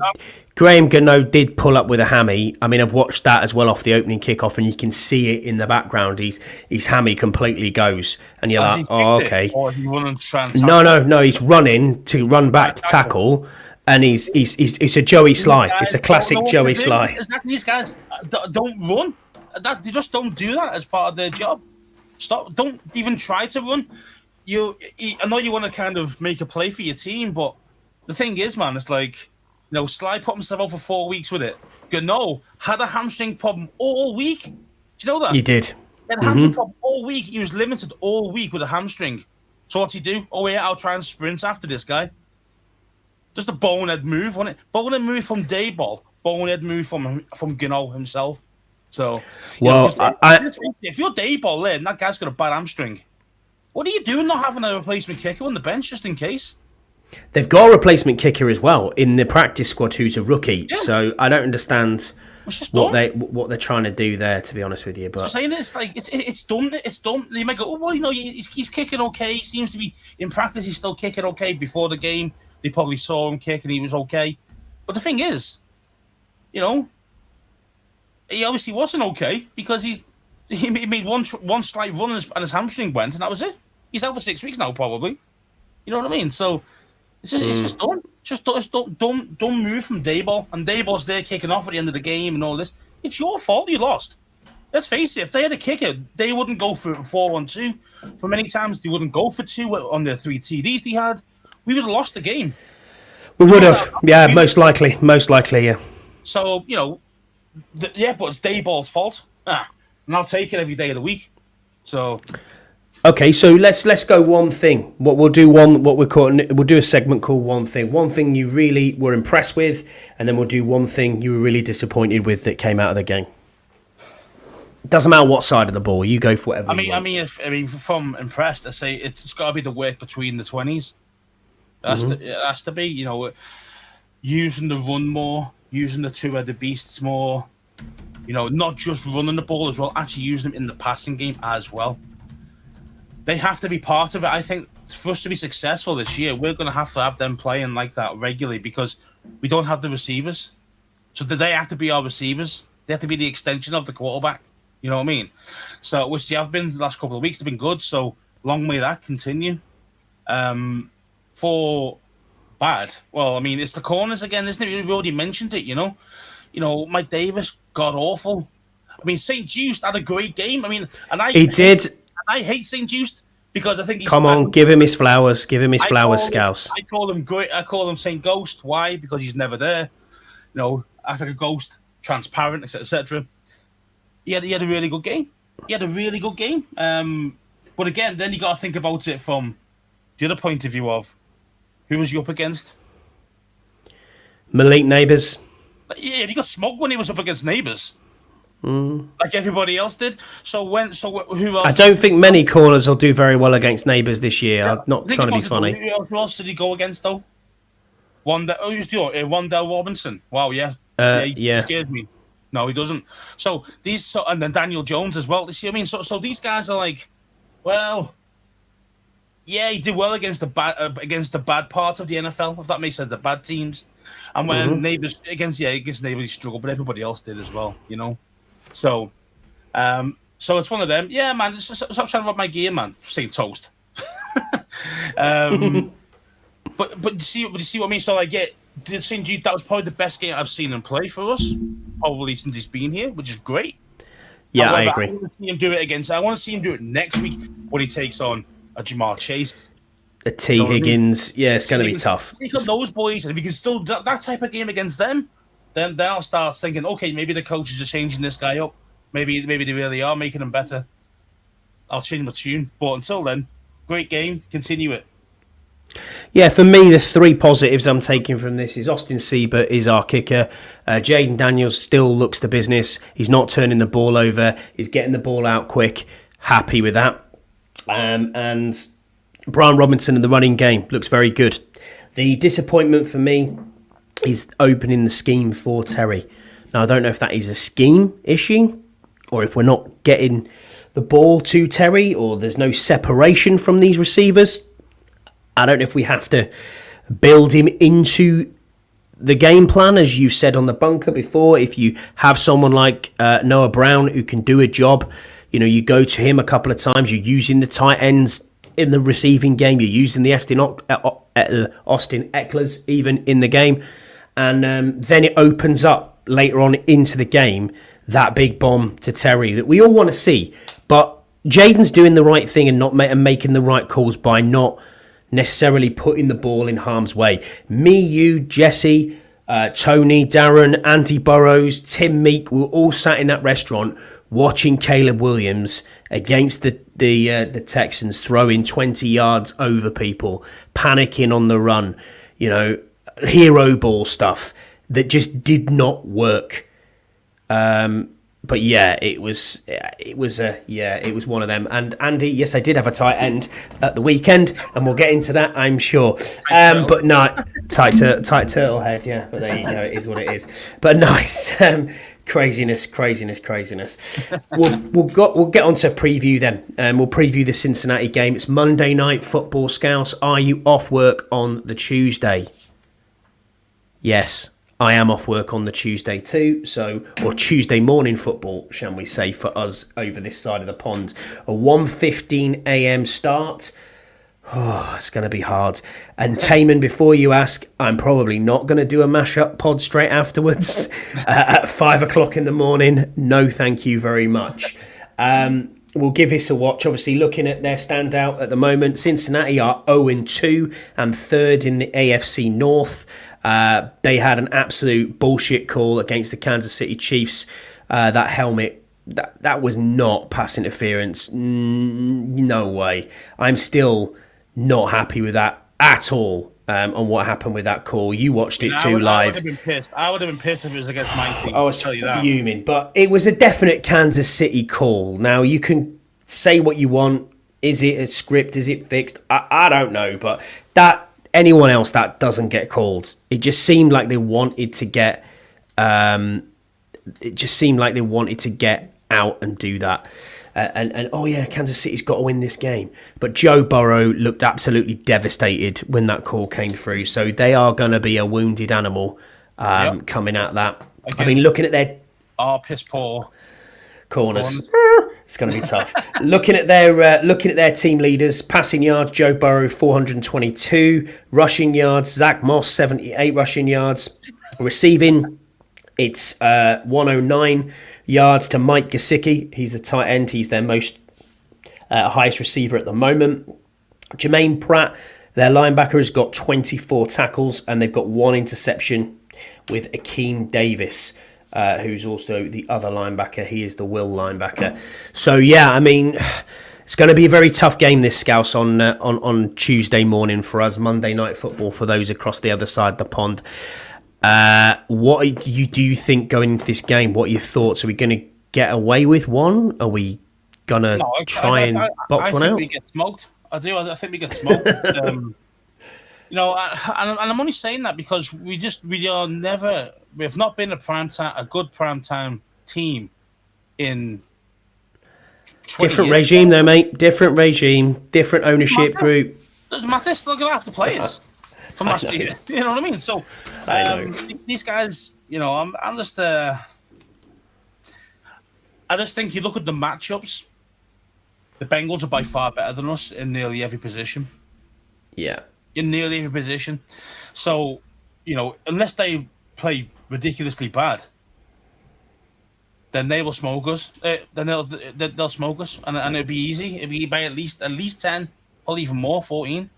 did pull up with a hammy. I mean, I've watched that as well off the opening kickoff, and you can see it in the background. His hammy completely goes, and you're like, oh, okay. No, he's running to run back to tackle. And he's a Joey Sly. It's a classic Joey Sly. Exactly. These guys don't run. They just don't do that as part of their job. Stop. Don't even try to run. I know you want to kind of make a play for your team, but the thing is, man, it's like, you know, Sly put himself out for 4 weeks with it. Gano had a hamstring problem all week. Do you know that? He did. He had a hamstring problem all week. He was limited all week with a hamstring. So what's he do? Oh, yeah, I'll try and sprint after this guy. Just a bonehead move, wasn't it? Bonehead move from Dayball. Bonehead move from Gano himself. So, well, if you're Dayball there and that guy's got a bad hamstring, what are you doing not having a replacement kicker on the bench just in case? They've got a replacement kicker as well in the practice squad who's a rookie. Yeah. So I don't understand what they're trying to do there, to be honest with you. But saying it's like it's dumb. It's dumb. They might go, oh, well, you know, he's kicking okay. He seems to be in practice. He's still kicking okay. Before the game, they probably saw him kick and he was okay. But the thing is, you know, he obviously wasn't okay because he made one slight run and his hamstring went, and that was it. He's out for 6 weeks now, probably. You know what I mean? So it's just done. It's dumb move from Dayball, and Dayball's there kicking off at the end of the game and all this. It's your fault you lost. Let's face it. If they had a kicker, they wouldn't go for 4-1-2. For many times, they wouldn't go for 2 on the 3 TDs they had. We would have lost the game. We would have, yeah, most likely, yeah. So but it's Dayball's fault. And I'll take it every day of the week. So. Okay, so let's go one thing. We'll do a segment called One Thing. One thing you really were impressed with, and then we'll do one thing you were really disappointed with that came out of the game. Doesn't matter what side of the ball. You go for whatever. I mean, if I'm impressed, I say it's got to be the work between the 20s. It has to be, using the run more, using the two-headed beasts more. Not just running the ball as well, actually using them in the passing game as well. They have to be part of it. I think for us to be successful this year, we're going to have them playing like that regularly because we don't have the receivers. So they have to be our receivers. They have to be the extension of the quarterback. You know what I mean? So, which they have been the last couple of weeks. They've been good. So long may that continue. For bad, well, I mean, it's the corners again, isn't it? We've already mentioned it, Mike Davis, god awful. I mean, St. Just had a great game. I mean, He did. I hate St. Just because I think he's... Come on, give him his flowers. Give him his flowers, Scouse. I call him great. I call him St. Ghost. Why? Because he's never there. Acts like a ghost, transparent, etc. He had a really good game. But again, then you got to think about it from the other point of view of who was you up against? Malik Neighbours. Yeah, he got smoked when he was up against Neighbours. Like everybody else did. So who else? I don't think many corners will do very well against Neighbours this year. I'm not trying to be funny. Who else did he go against though? Wandell Robinson. Wow, yeah. He scared me. No, he doesn't. So and then Daniel Jones as well. You see what I mean? So these guys are like, well, yeah, he did well against the bad part of the NFL, if that makes sense, the bad teams. And when Neighbours against Neighbours he struggled, but everybody else did as well, So, so it's one of them. Yeah, man. Stop trying about my gear, man. Saying toast. But you see what I mean? So St. Jude, that was probably the best game I've seen him play for us, probably since he's been here, which is great. Yeah, However, I agree. I want to see him do it against. I want to see him do it next week when he takes on a Jamar Chase, a T. Higgins. I mean? Yeah, it's going to be tough. Take on those boys, and if you can still do that type of game against them, then I'll start thinking, okay, maybe the coaches are changing this guy up. Maybe they really are making him better. I'll change my tune. But until then, great game. Continue it. Yeah, for me, the 3 positives I'm taking from this is Austin Siebert is our kicker. Jaden Daniels still looks the business. He's not turning the ball over. He's getting the ball out quick. Happy with that. And Brian Robinson in the running game looks very good. The disappointment for me is opening the scheme for Terry. Now, I don't know if that is a scheme issue or if we're not getting the ball to Terry or there's no separation from these receivers. I don't know if we have to build him into the game plan, as you said on the bunker before. If you have someone like Noah Brown who can do a job, you go to him a couple of times. You're using the tight ends in the receiving game. You're using the Austin Ecklers even in the game. And then it opens up later on into the game that big bomb to Terry that we all want to see. But Jaden's doing the right thing and making the right calls by not necessarily putting the ball in harm's way. Me, you, Jesse, Tony, Darren, Andy Burrows, Tim Meek, we were all sat in that restaurant watching Caleb Williams against the Texans throwing 20 yards over people, panicking on the run, hero ball stuff that just did not work. But yeah, it was one of them. And Andy, yes, I did have a tight end at the weekend, and we'll get into that, I'm sure. But no, tight turtle head, yeah. But there you go, it is what it is. But nice, craziness. We'll get on to preview then. We'll preview the Cincinnati game. It's Monday Night Football. Scouse, are you off work on the Tuesday? Yes, I am off work on the Tuesday too, or Tuesday morning football, shall we say, for us over this side of the pond. A 1:15 a.m. start. Oh, it's going to be hard. And Taman, before you ask, I'm probably not going to do a mashup pod straight afterwards at 5 o'clock in the morning. No, thank you very much. We'll give this a watch. Obviously, looking at their standout at the moment, Cincinnati are 0-2 and third in the AFC North. They had an absolute bullshit call against the Kansas City Chiefs. That helmet, that was not pass interference. No way. I'm still not happy with that at all. On what happened with that call. You watched it too live. I would have been pissed. I would have been pissed if it was against my team. I was fuming, but it was a definite Kansas City call. Now, you can say what you want. Is it a script? Is it fixed? I don't know, but anyone else that doesn't get called, it just seemed like they wanted to get out and do that. And oh yeah, Kansas City's got to win this game. But Joe Burrow looked absolutely devastated when that call came through. So they are going to be a wounded animal coming at that. I mean, looking at their piss poor corners, it's going to be tough. looking at their team leaders, passing yards, Joe Burrow 422, rushing yards, Zach Moss 78 rushing yards, receiving it's 109. yards to Mike Gesicki. He's the tight end. He's their most highest receiver at the moment. Jermaine Pratt, their linebacker, has got 24 tackles and they've got 1 interception with Akeem Davis, who's also the other linebacker. He is the will linebacker. So, yeah, I mean, it's going to be a very tough game, this Scouse, on Tuesday morning for us. Monday Night Football for those across the other side of the pond. What do you think going into this game? What are your thoughts? Are we going to get away with one? Are we going to try and box one out? I think we get smoked. I do. I think we get smoked. And I'm only saying that because we've not been a good primetime team in 20 different years. Regime though, mate. Different regime, different ownership group. Doesn't matter. Still going to have to play us. From last year, you know what I mean? So, these guys, I'm just, I just think you look at the matchups, the Bengals are by far better than us in nearly every position. Yeah. In nearly every position. So, unless they play ridiculously bad, then they will smoke us. Then they'll smoke us, and it'll be easy. It'll be by at least 10, or even more, 14.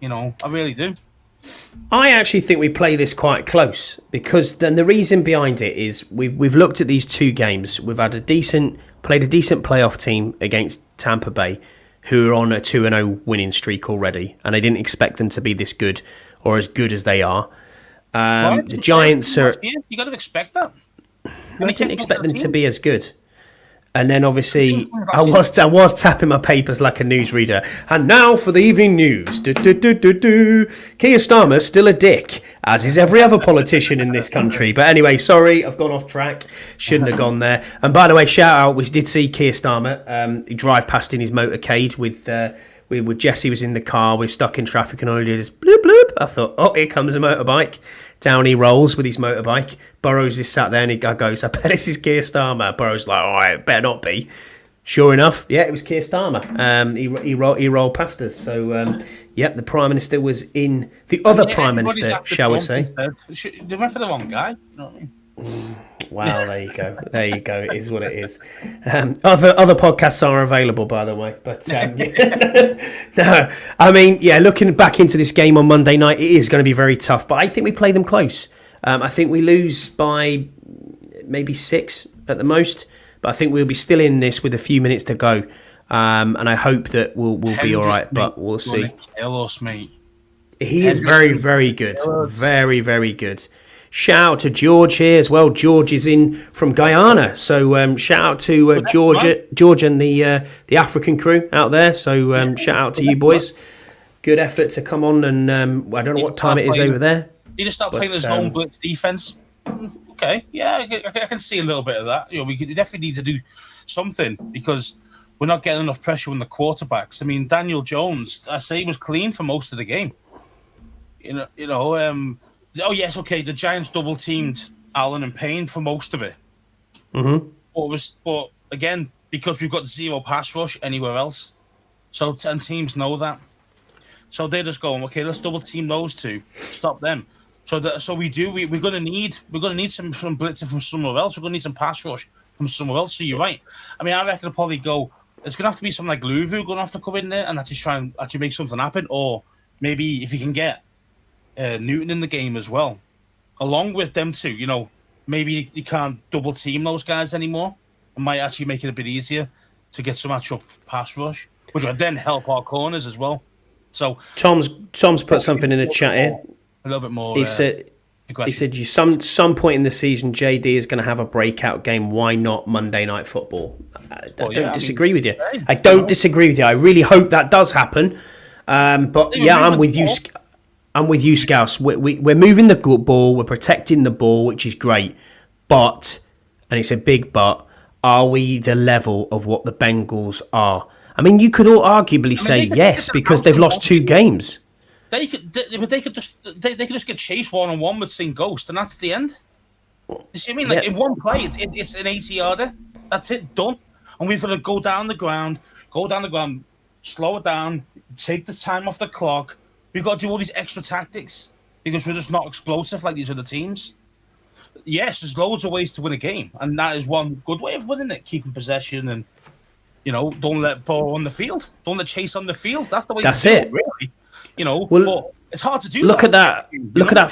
I really do. I actually think we play this quite close because then the reason behind it is we've looked at these 2 games. We've had played a decent playoff team against Tampa Bay, who are on a 2-0 winning streak already, and I didn't expect them to be this good or as good as they are. The Giants are. You got to expect that. I didn't expect them to be as good. And then obviously I was tapping my papers like a newsreader. And now for the evening news. Keir Starmer's still a dick, as is every other politician in this country. But anyway, sorry, I've gone off track. Shouldn't have gone there. And by the way, shout out, we did see Keir Starmer. He drive past in his motorcade with Jesse was in the car. We're stuck in traffic and all he did is bloop bloop. I thought, oh, here comes a motorbike. Down he rolls with his motorbike. Burrows is sat there and he goes, I bet this is Keir Starmer. Burrows like, all right, it better not be. Sure enough, yeah, it was Keir Starmer. He rolled past us. So, yep, the Prime Minister was in. The other Prime Minister, shall we say. They went for the wrong guy. You know what I mean? Wow, there you go. There you go. It is what it is. Other podcasts are available, by the way. But no, I mean, yeah, looking back into this game on Monday night, it is going to be very tough. But I think we play them close. I think we lose by maybe 6 at the most. But I think we'll be still in this with a few minutes to go. And I hope that we'll be all right. But we'll see. Kill us, mate. He is very, very good. Very, very good. Shout out to George here as well. George is in from Guyana, so shout out to George and the African crew out there. So shout out to you boys. Good effort to come on, and I don't know what time it is over there. He just start playing his own blitz defense. Okay, yeah, I can see a little bit of that. We definitely need to do something because we're not getting enough pressure on the quarterbacks. I mean, Daniel Jones, I say he was clean for most of the game. Oh yes, okay. The Giants double teamed Allen and Payne for most of it. Mm-hmm. But again, because we've got zero pass rush anywhere else, so and teams know that, so they're just going, okay, let's double team those two, stop them. So we're gonna need some blitzing from somewhere else. We're gonna need some pass rush from somewhere else. So you're right. I mean, I reckon it'll probably go. It's gonna have to be something like Louvu gonna have to come in there and actually try and actually make something happen, or maybe if you can get Newton in the game as well, along with them two. You know, maybe you can't double team those guys anymore. It might actually make it a bit easier to get some actual pass rush, which would then help our corners as well. So Tom's put something in the chat here. A little bit more. He said you some point in the season JD is going to have a breakout game. Why not Monday Night Football? I don't disagree with you. I don't disagree with you. I really hope that does happen. But yeah, I'm with you. I'm with you, Scouse. We're moving the ball. We're protecting the ball, which is great. But, and it's a big but, are we the level of what the Bengals are? I mean, you could all arguably say yes because they've lost 2 games. They could just get chased 1-on-1 with St. Ghost, and that's the end. You see what I mean? Like in one play, it's an 80-yarder. That's it, done. And we've got to go down the ground, slow it down, take the time off the clock. We've got to do all these extra tactics because we're just not explosive like these other teams. Yes, there's loads of ways to win a game, and that is one good way of winning it. Keeping possession and, don't let Burrow on the field. Don't let Chase on the field. That's the way to do it, really. But it's hard to do. Look at that. Look at that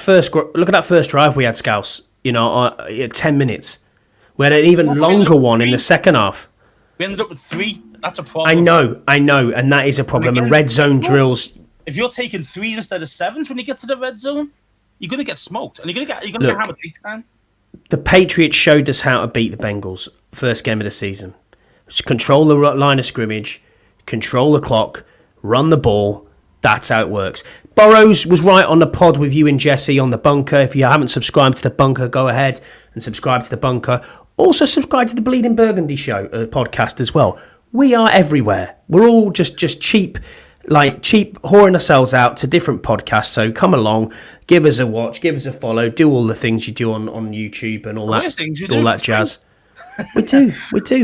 first drive we had, Scouse. 10 minutes. We had an even longer one in the second half. We ended up with 3. That's a problem. I know, and that is a problem. And red zone drills. If you're taking 3s instead of 7s when you get to the red zone, you're going to get smoked, and you're going to get hammered big time. The Patriots showed us how to beat the Bengals first game of the season. Just control the line of scrimmage, control the clock, run the ball. That's how it works. Burrows was right on the pod with you and Jesse on the Bunker. If you haven't subscribed to the Bunker, go ahead and subscribe to the Bunker. Also subscribe to the Bleeding Burgundy show podcast as well. We are everywhere. We're all just cheap whoring ourselves out to different podcasts. So come along, give us a watch, give us a follow, do all the things you do on YouTube and all that jazz. We do.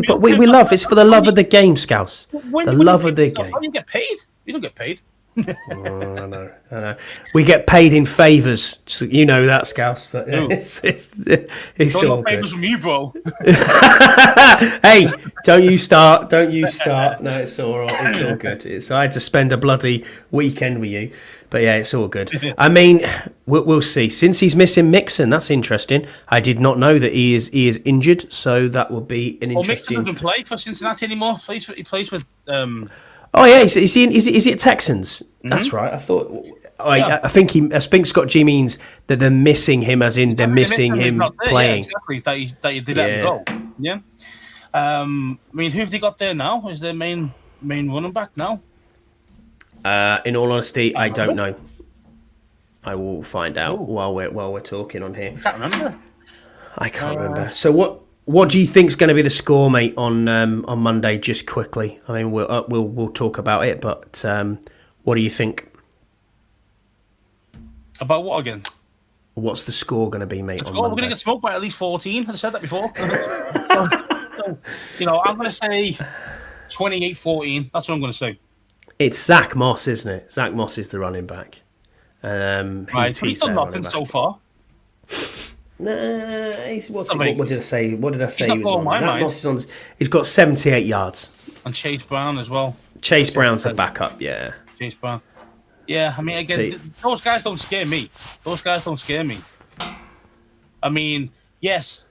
But we love it's for the love of the game, Scouse. The love of the game. How do you get paid? You don't get paid. I know. We get paid in favours. So you know that, Scouse. But it's all good. Favours from you, bro. Hey, don't you start. No, it's all right. It's all good. I had to spend a bloody weekend with you. But yeah, it's all good. I mean, we'll see. Since he's missing Mixon, that's interesting. I did not know that he is injured, so that will be an interesting. Mixon doesn't play for Cincinnati anymore. He plays with. Oh yeah, is he at Texans? Mm-hmm. That's right. I thought. I think Scott G means that they're missing him, as in they're missing him playing. Yeah, exactly. That you did let him go. Yeah. I mean, who have they got there now? Is their main running back now? In all honesty, I don't know. I will find out while we're talking on here. I can't remember. I can't remember. So what do you think is going to be the score, mate, on Monday? Just quickly. I mean, we'll talk about it, but what do you think? About what again? What's the score going to be, mate? We're going to get smoked by at least 14. I said that before. I'm going to say 28-14. That's what I'm going to say. It's Zach Moss, isn't it? Zach Moss is the running back. He's done nothing so far. Nah, what did I say? What did I say? He was on? Zach Moss is on. He's got 78 yards. And Chase Brown as well. Chase Brown's the backup, yeah. Chase Brown. Yeah, I mean, again, those guys don't scare me. I mean, yes,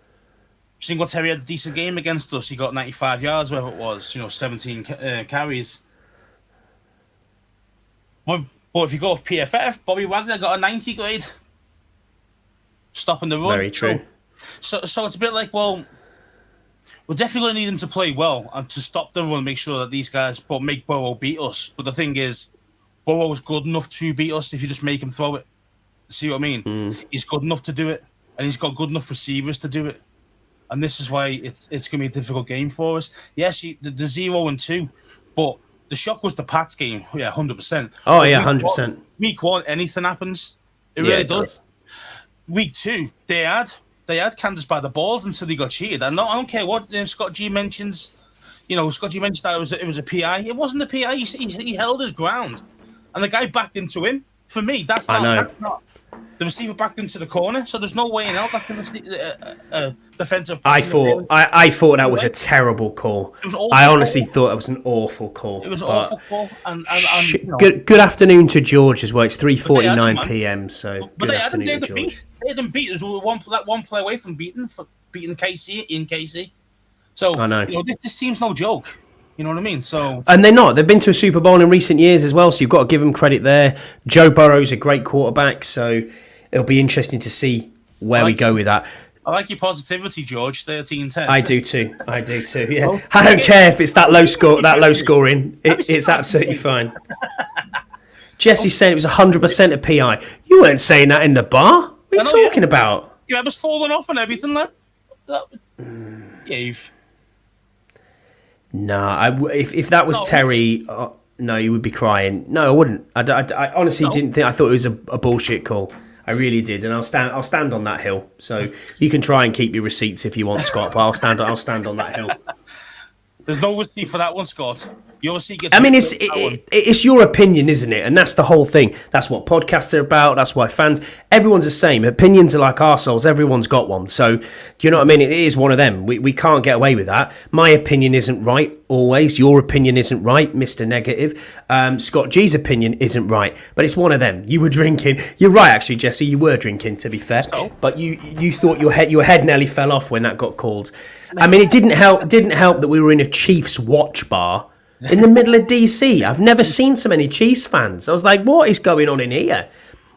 Singletary had a decent game against us. He got 95 yards, whatever it was, 17 carries. But if you go with PFF, Bobby Wagner got a 90 grade. Stopping the run. Very true. So it's a bit like, well, we're definitely going to need them to play well and to stop the run, make sure that these guys make Burrow beat us. But the thing is, Burrow's good enough to beat us if you just make him throw it. See what I mean? He's good enough to do it, and he's got good enough receivers to do it. And this is why it's going to be a difficult game for us. Yes, the 0-2, but the shock was the Pats game. Yeah, 100%. Oh, yeah, 100%. Week one, anything happens. It really does. week 2, they had Kansas by the balls until they got cheated. And I don't care what Scott G mentions. Scott G mentioned that it was a PI. It wasn't a PI. He held his ground, and the guy backed into him. For me, that's not. The receiver backed into the corner, so there's no way in hell that can defensive. I thought that was a terrible call. I honestly thought it was an awful call. It was an awful call. And good afternoon to George as well. It's 3:49 p.m. So but good they afternoon to George. Beat. They had them beat. There was one play away from beating KC in KC. So I know. This team's no joke. You know what I mean? So and they're not. They've been to a Super Bowl in recent years as well. So you've got to give them credit there. Joe Burrow's a great quarterback. So it'll be interesting to see where we go with that. I like your positivity, George. 13-10. I do too. Yeah, well, I don't care if it's that low scoring. It's absolutely fine. Jesse's saying it was 100% a PI. You weren't saying that in the bar. What are you talking about? Yeah, I was falling off and everything, lad. Yave. No, if that was Terry, no, you would be crying. No, I wouldn't. I honestly didn't think. I thought it was a bullshit call. I really did, and I'll stand on that hill. So you can try and keep your receipts if you want, Scott. But I'll stand on that hill. There's no receipt for that one, Scott. Your receipt gets. I mean, it's your opinion, isn't it? And that's the whole thing. That's what podcasts are about. That's why fans. Everyone's the same. Opinions are like arseholes. Everyone's got one. So do you know what I mean? It is one of them. We can't get away with that. My opinion isn't right always. Your opinion isn't right, Mr. Negative. Scott G's opinion isn't right. But it's one of them. You were drinking. You're right, actually, Jesse. You were drinking, to be fair. But you thought your head nearly fell off when that got called. I mean, it didn't help that we were in a Chiefs watch bar in the middle of DC. I've never seen so many Chiefs fans. I was like, what is going on in here?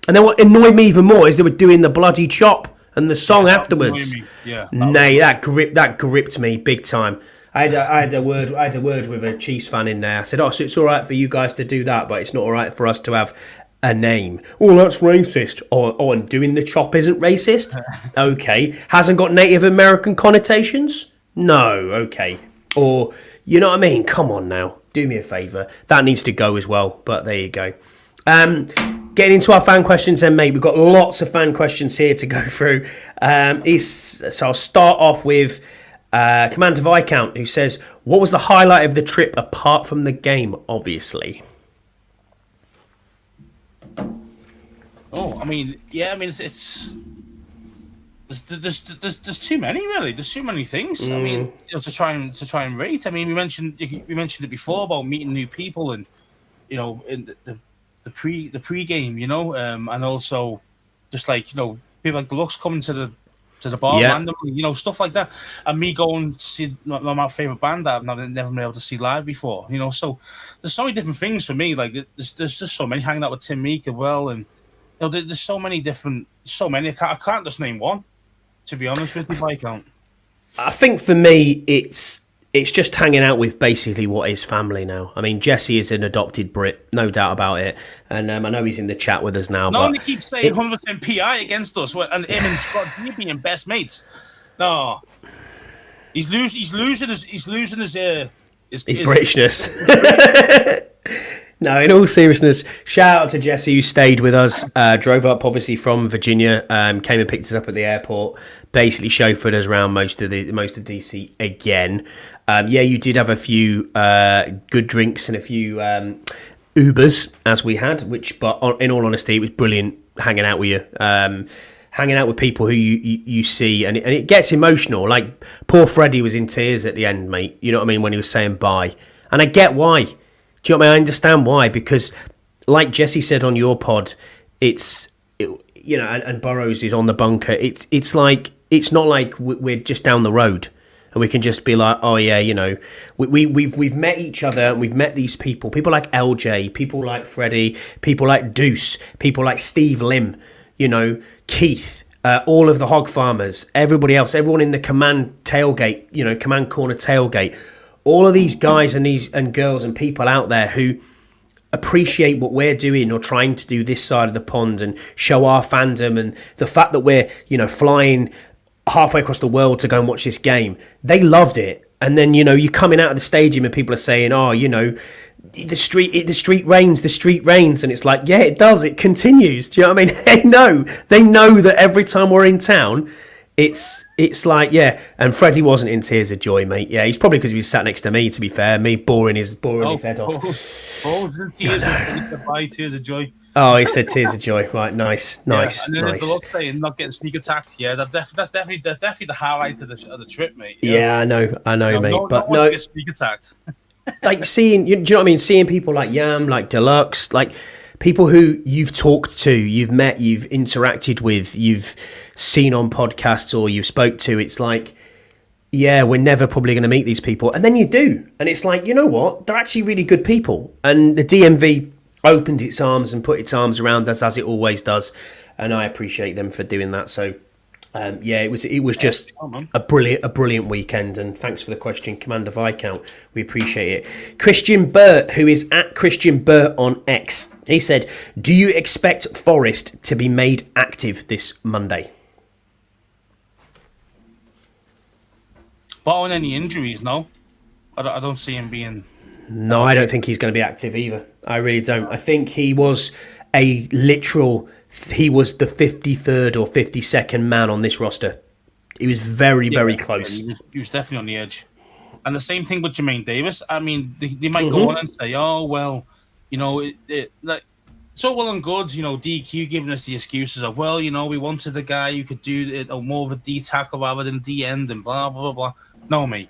And then what annoyed me even more is they were doing the bloody chop and the song afterwards. That gripped me big time. I had a word with a Chiefs fan in there. I said, so it's all right for you guys to do that, but it's not all right for us to have a name. Oh, that's racist. And doing the chop isn't racist? Okay. Hasn't got Native American connotations? No. Okay. Or, you know what I mean? Come on now. Do me a favour. That needs to go as well. But there you go. Getting into our fan questions then, mate. We've got lots of fan questions here to go through. So I'll start off with Commander Viscount, who says, what was the highlight of the trip apart from the game, obviously? Oh, it's there's too many really. There's too many things. I mean, to try and rate. I mean, we mentioned it before about meeting new people and in the pre-game, and also just like people like Deluxe coming to the bar randomly, stuff like that, and me going to see my favorite band that I've never been able to see live before. So there's so many different things for me. Like there's just so many. Hanging out with Tim Meek as well, and there's so many. I can't just name one, to be honest with you, if I can't. I think for me, it's just hanging out with basically what is family now. I mean, Jesse is an adopted Brit, no doubt about it, and I know he's in the chat with us now. No one keeps saying 100% PI against us, and him and Scott G being best mates. No, he's losing his Britishness. No, in all seriousness, shout out to Jesse who stayed with us, drove up obviously from Virginia, came and picked us up at the airport, basically chauffeured us around most of DC again. You did have a few good drinks and a few Ubers as we had, but in all honesty, it was brilliant hanging out with you. Hanging out with people who you see, and it gets emotional. Like, poor Freddie was in tears at the end, mate. You know what I mean? When he was saying bye. And I get why. Do you know what I mean? I understand why. Because, like Jesse said on your pod, and Burrows is on the bunker. It's not like we're just down the road. And we can just be like, oh yeah, we've met each other and we've met these people like LJ, people like Freddie, people like Deuce, people like Steve Lim, Keith, all of the hog farmers, everybody else, everyone in the command tailgate, command corner tailgate, all of these guys and girls and people out there who appreciate what we're doing or trying to do this side of the pond and show our fandom, and the fact that we're, flying halfway across the world to go and watch this game. They loved it. And then, you're coming out of the stadium and people are saying, oh, the street reigns, and it's like, yeah, it does, it continues. Do you know what I mean? They know that every time we're in town, it's like, yeah. And Freddie wasn't in tears of joy, mate. Yeah, he's probably because he was sat next to me. To be fair, me boring his head off. Tears of joy. Oh, he said tears of joy. Right, nice. And then the look saying not getting sneak attacked. Yeah, that's definitely the highlight of the trip, mate. Yeah, I know, mate. But no, get sneak attacked. Like seeing, do you know what I mean? Seeing people like Yam, like Deluxe, like people who you've talked to, you've met, you've interacted with, you've seen on podcasts or you've spoke to. It's like, yeah, we're never probably going to meet these people, and then you do, and it's like, you know what? They're actually really good people, and the DMV opened its arms and put its arms around us as it always does, and I appreciate them for doing that. So yeah, it was just a brilliant weekend, and thanks for the question, Commander Viscount. We appreciate it. Christian Burt, who is at Christian Burt on X, he said, do you expect Forest to be made active this Monday? Barring any injuries, no. I don't see him being... No, I don't think he's going to be active either. I really don't. I think he was the 53rd or 52nd man on this roster. He was very close. He was definitely on the edge. And the same thing with Jermaine Davis. I mean, they might go on and say, oh, well, you know, like, so well and good, you know, DQ giving us the excuses of, well, you know, we wanted a guy who could do it, or more of a D tackle rather than D end and blah, blah, blah, blah. No, mate.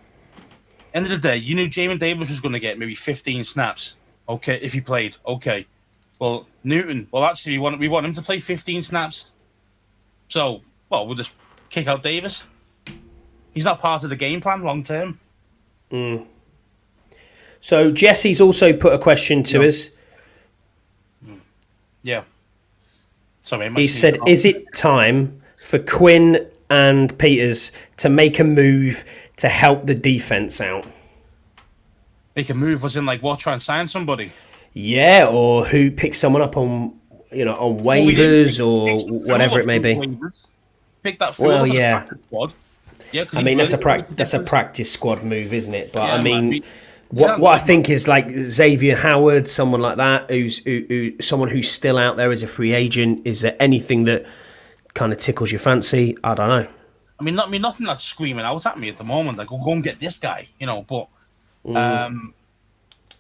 End of the day, you knew Jamin Davis was going to get maybe 15 snaps. Okay, if he played. Okay. Well, Newton, actually, we want him to play 15 snaps. So, we'll just kick out Davis. He's not part of the game plan long term. So, Jesse's also put a question to us. Yeah. Sorry, he said, is it time for Quinn and Peters to make a move to help the defense out? Make a move was in like what? Try and sign somebody? Yeah, or who picks someone up on waivers or whatever it may be. Pick that. Well, yeah. Squad. Yeah, I mean that's a practice squad move, isn't it? But yeah, I mean, what I think is like Xavier Howard, someone like that, someone who's still out there as a free agent. Is there anything that kind of tickles your fancy? I don't know. I mean, nothing that's screaming out at me at the moment. Like, go and get this guy, you know. But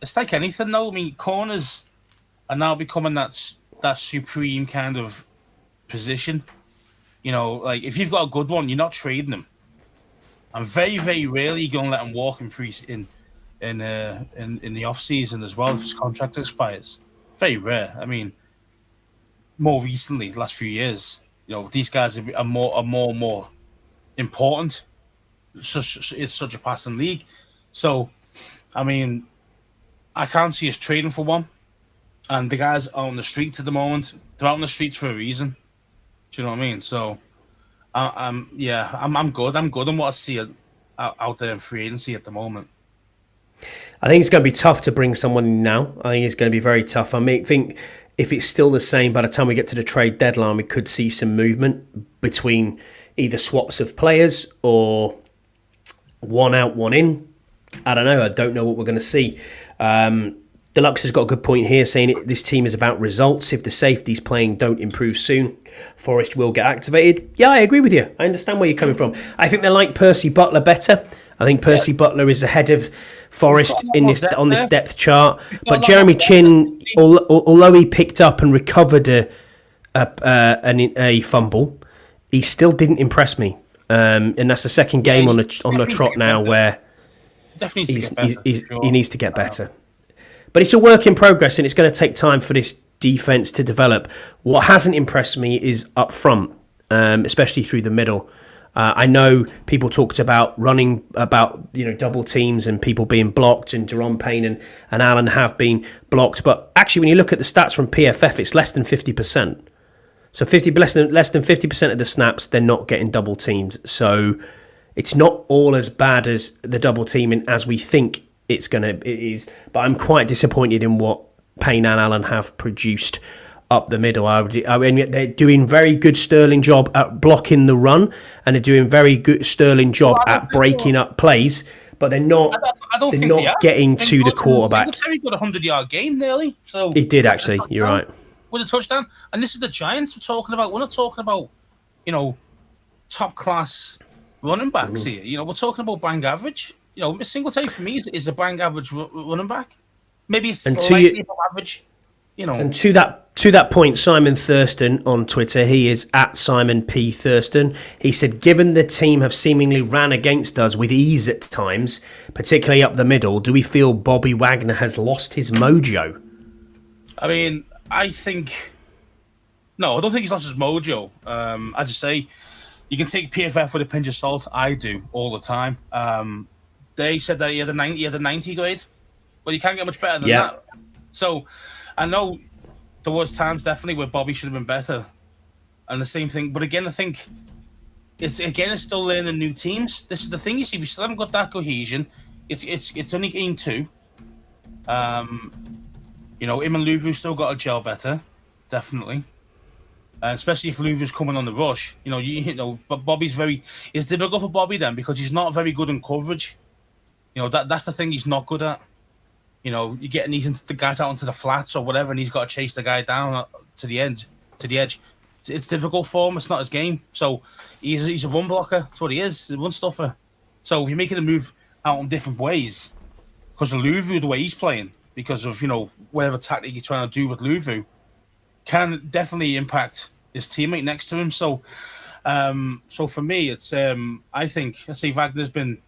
it's like anything, though. I mean, corners are now becoming that supreme kind of position. You know, like if you've got a good one, you're not trading them. And very, very rarely you're going to let him walk in the off season as well if his contract expires. Very rare. I mean, more recently, the last few years, you know, these guys are more important. It's such a passing league. So, I mean, I can't see us trading for one. And the guys are on the streets at the moment. They're out on the streets for a reason. Do you know what I mean? So, I'm good. I'm good on what I see out there in free agency at the moment. I think it's going to be tough to bring someone in now. I think it's going to be very tough. I think if it's still the same, by the time we get to the trade deadline, we could see some movement between either swaps of players or one out, one in. I don't know. I don't know what we're going to see. Deluxe has got a good point here, saying this team is about results. If the safeties playing don't improve soon, Forest will get activated. Yeah, I agree with you. I understand where you're coming from. I think they like Percy Butler better. I think Percy Butler is ahead of Forest on this depth chart. But Jeremy Chin, although he picked up and recovered a fumble, he still didn't impress me. And that's the second game on the trot now where he needs to get better. But it's a work in progress, and it's going to take time for this defense to develop. What hasn't impressed me is up front, especially through the middle. I know people talked about running about double teams and people being blocked, and Jerome Payne and Allen have been blocked. But actually, when you look at the stats from PFF, it's less than 50%. So less than 50% of the snaps, they're not getting double teamed. So it's not all as bad as the double teaming as we think it is. But I'm quite disappointed in what Payne and Allen have produced up the middle. I mean, they're doing very good sterling job at blocking the run, and they're doing very good sterling job at breaking up plays. but they're not. I don't They're think not they have. getting to the quarterback. Terry got a 100-yard game nearly. So He did actually. You're right. With a touchdown, and this is the Giants we're talking about. We're not talking about, top class running backs here. We're talking about bang average. Singletary for me is a bang average running back. Maybe slightly above average. And to that point, Simon Thurston on Twitter, he is at Simon P. Thurston. He said, given the team have seemingly ran against us with ease at times, particularly up the middle, do we feel Bobby Wagner has lost his mojo? I mean, I don't think he's lost his mojo. I just say, you can take PFF with a pinch of salt. I do all the time. They said that he had a 90 grade, but you can't get much better than that. So I know there was times definitely where Bobby should have been better, and the same thing. But again, I think it's still learning new teams. This is the thing, you see, we still haven't got that cohesion. It's only game 2. Him and Louvu still got to gel better, definitely. Especially if Louvu's coming on the rush. But Bobby's it's difficult for Bobby then because he's not very good in coverage. That's the thing he's not good at. You're getting the guys out onto the flats or whatever, and he's got to chase the guy down to the edge. It's difficult for him. It's not his game. So he's a run blocker. That's what he is. He's a run stuffer. So if you're making a move out in different ways, because of Louvu, the way he's playing, because of whatever tactic you're trying to do with Louvu, can definitely impact his teammate next to him. So, for me, it's I say Wagner's been.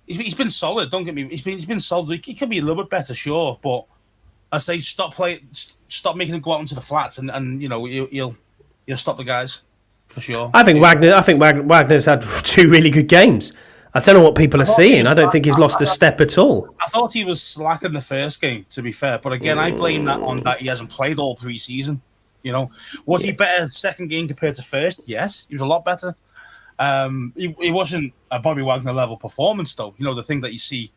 He's been solid. Don't get me. He's been solid. He can be a little bit better, sure, but I say stop making him go out into the flats, and you'll stop the guys for sure. I think Wagner's had 2 really good games. I don't know what people are seeing. I don't think he's lost a step at all. I thought he was slack in the first game, to be fair, but again, I blame that on that he hasn't played all pre-season. Was he better second game compared to first? Yes, he was a lot better. He wasn't a Bobby Wagner level performance though. The thing that you see,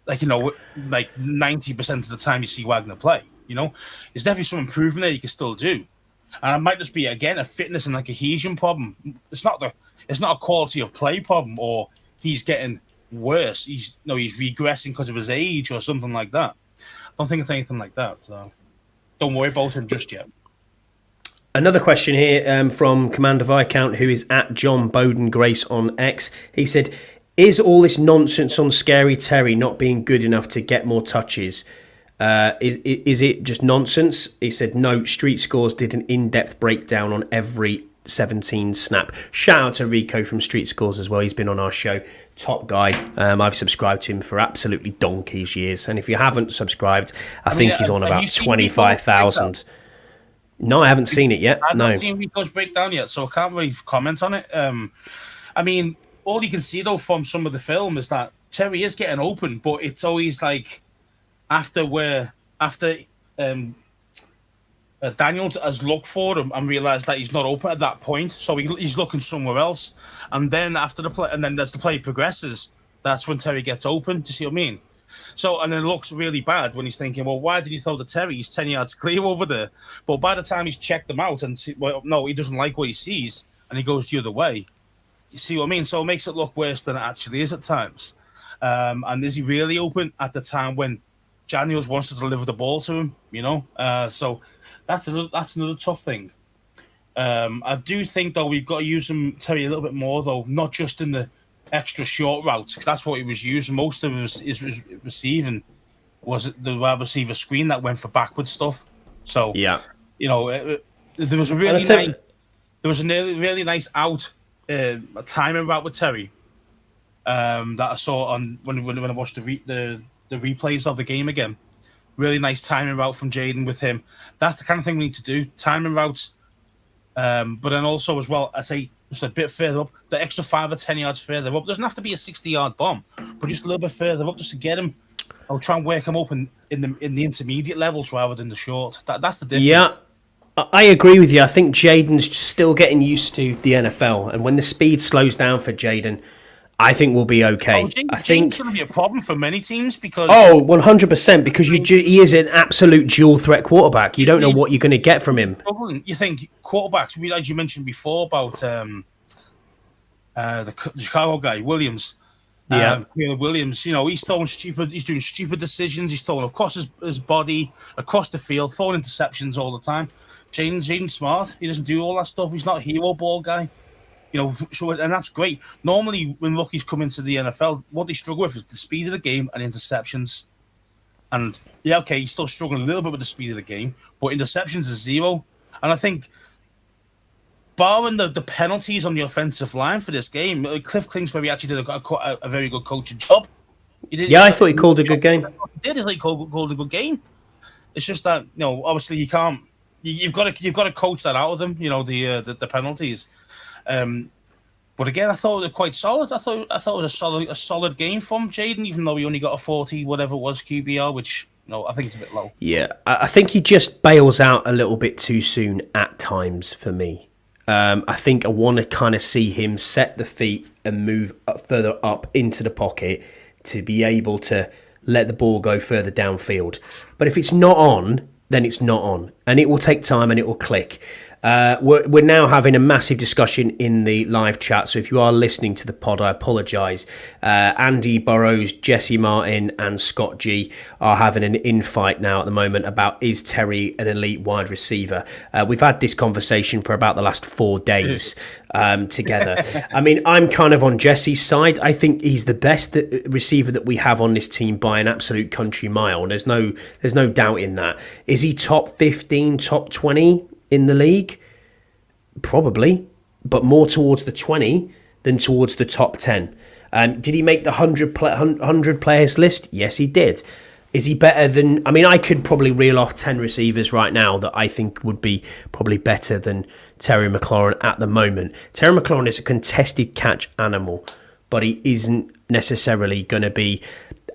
like 90% of the time you see Wagner play. There's definitely some improvement there you can still do, and it might just be again a fitness and a cohesion problem. It's not a quality of play problem, or he's getting worse. He's regressing because of his age or something like that. I don't think it's anything like that. So don't worry about him just yet. Another question here from Commander Viscount, who is at John Bowden Grace on X. He said, is all this nonsense on Scary Terry not being good enough to get more touches? Is it just nonsense? He said, no, Street Scores did an in-depth breakdown on every 17 snap. Shout out to Rico from Street Scores as well. He's been on our show. Top guy. I've subscribed to him for absolutely donkey's years. And if you haven't subsubscribed, I think he's on about 25,000. No, I haven't seen it yet. I've not seen Rico's breakdown yet, so I can't really comment on it. I mean, all you can see though from some of the film is that Terry is getting open, but it's always like after Daniel has looked for him and realised that he's not open at that point, so he's looking somewhere else. And then after the play, and then as the play progresses, that's when Terry gets open. Do you see what I mean? So, and it looks really bad when he's thinking, well, why did you throw the Terry? He's 10 yards clear over there. But by the time he's checked them out and no, he doesn't like what he sees and he goes the other way. You see what I mean? So it makes it look worse than it actually is at times. And is he really open at the time when Daniels wants to deliver the ball to him? So that's another tough thing. I do think, though, we've got to use Terry a little bit more, though, not just in the extra short routes, because that's what he was using. Most of his receiving was the wide receiver screen that went for backward stuff. So there was a really nice out timing route with Terry that I saw on when I watched the replays of the game again. Really nice timing route from Jaden with him. That's the kind of thing we need to do, timing routes. But then also as well, I say just a bit further up, the extra 5 or 10 yards further up. Doesn't have to be a 60-yard bomb, but just a little bit further up just to get him. I'll try and work him up in the intermediate levels rather than the short. That's the difference. Yeah, I agree with you. I think Jaden's still getting used to the NFL, and when the speed slows down for Jaden, I think we'll be okay. I think it's going to be a problem for many teams because 100%, because he is an absolute dual threat quarterback. You don't know what you're going to get from him. You think quarterbacks, as you mentioned before about the Chicago guy Williams. Caleb Williams, he's doing stupid decisions. He's throwing across his body, across the field, throwing interceptions all the time. Jaden Smart, he doesn't do all that stuff. He's not a hero ball guy. So, and that's great. Normally, when rookies come into the NFL, what they struggle with is the speed of the game and interceptions. And he's still struggling a little bit with the speed of the game, but interceptions is 0. And I think, barring the penalties on the offensive line for this game, Cliff Kingsbury actually did a very good coaching job. I thought he called a good game. He did. He called a good game. It's just that obviously you can't. You've got to coach that out of them. The penalties. But again, I thought it was quite solid. I thought it was a solid game from Jaden, even though he only got a 40 whatever it was QBR, which I think it's a bit low. Yeah, I think he just bails out a little bit too soon at times for me. I think I want to kind of see him set the feet and move further up into the pocket to be able to let the ball go further downfield. But if it's not on, then it's not on, and it will take time and it will click. We're now having a massive discussion in the live chat, so if you are listening to the pod, I apologise. Andy Burrows, Jesse Martin and Scott G are having an infight now at the moment about, is Terry an elite wide receiver? We've had this conversation for about the last 4 days together. I mean, I'm kind of on Jesse's side. I think he's the best receiver that we have on this team by an absolute country mile. There's no doubt in that. Is he top 15, top 20 in the league? Probably, but more towards the 20 than towards the top 10. Did he make the 100 players list? Yes, he did. Is he better than... I mean, I could probably reel off 10 receivers right now that I think would be probably better than Terry McLaurin at the moment. Terry McLaurin is a contested catch animal, but he isn't necessarily going to be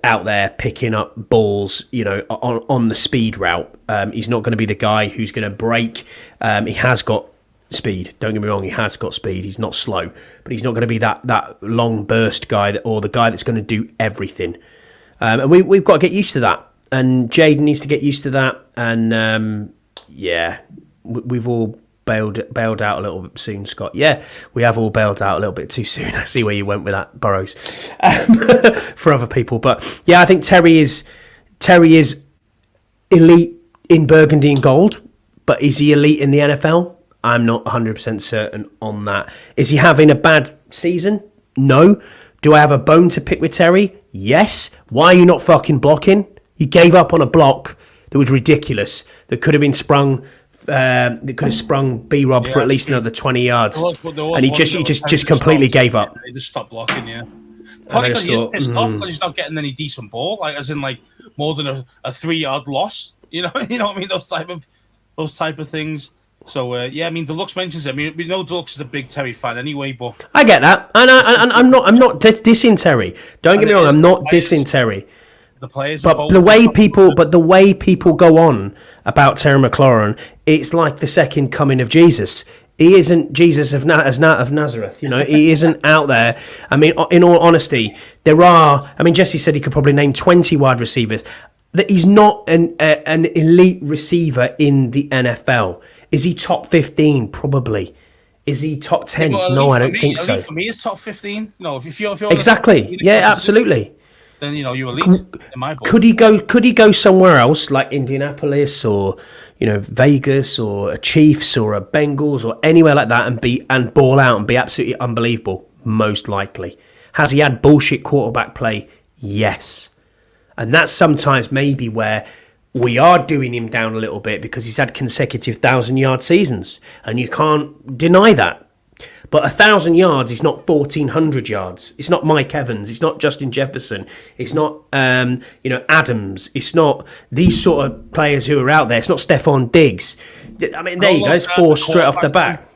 out there picking up balls, on the speed route. He's not going to be the guy who's going to break. He has got speed. Don't get me wrong, he has got speed. He's not slow, but he's not going to be that long burst guy or the guy that's going to do everything. And we've got to get used to that. And Jaden needs to get used to that. And we've all bailed out a little bit soon, Scott. Yeah, we have all bailed out a little bit too soon. I see where you went with that, Burrows, for other people. But yeah, I think Terry is elite in burgundy and gold, but is he elite in the NFL? I'm not 100% certain on that. Is he having a bad season? No. Do I have a bone to pick with Terry? Yes. Why are you not fucking blocking? You gave up on a block that was ridiculous, that could have been sprung... that could have sprung B-Rob for at least another 20 yards. And he just completely gave up. He just stopped blocking, yeah. Probably because he's pissed off because he's not getting any decent ball, as in more than a 3-yard loss. You know what I mean? Those type of things. So I mean, Deluxe mentions it. I mean, we know Deluxe is a big Terry fan anyway, but I get that, and I'm not dissing Terry. Don't get me wrong, I'm not dissing Terry. The players, but the way people go on about Terry McLaurin, it's like the second coming of Jesus. He isn't Jesus of Nazareth, He isn't out there. I mean, in all honesty, Jesse said he could probably name 20 wide receivers. That he's not an elite receiver in the NFL. Is he top 15? Probably. Is he top 10? No, I don't think so. For me, it's top 15. No, if you're exactly, yeah, absolutely. Then you're elite in my book. Could he go somewhere else like Indianapolis or Vegas or a Chiefs or a Bengals or anywhere like that and ball out and be absolutely unbelievable? Most likely. Has he had bullshit quarterback play? Yes. And that's sometimes maybe where we are doing him down a little bit because he's had consecutive 1,000-yard seasons, and you can't deny that. But 1,000 yards is not 1,400 yards. It's not Mike Evans. It's not Justin Jefferson. It's not Adams. It's not these sort of players who are out there. It's not Stephon Diggs. I mean, there you go. It's 4 straight off the bat.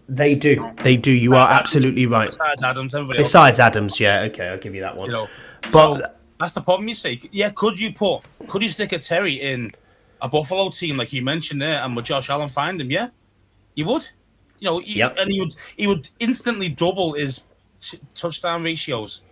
They do. You are absolutely right. Besides Adams, yeah. Okay, I'll give you that one. But that's the problem, you see. Yeah, could you stick a Terry in a Buffalo team like you mentioned there, and would Josh Allen find him? Yeah, you would. And he would instantly double his touchdown ratios.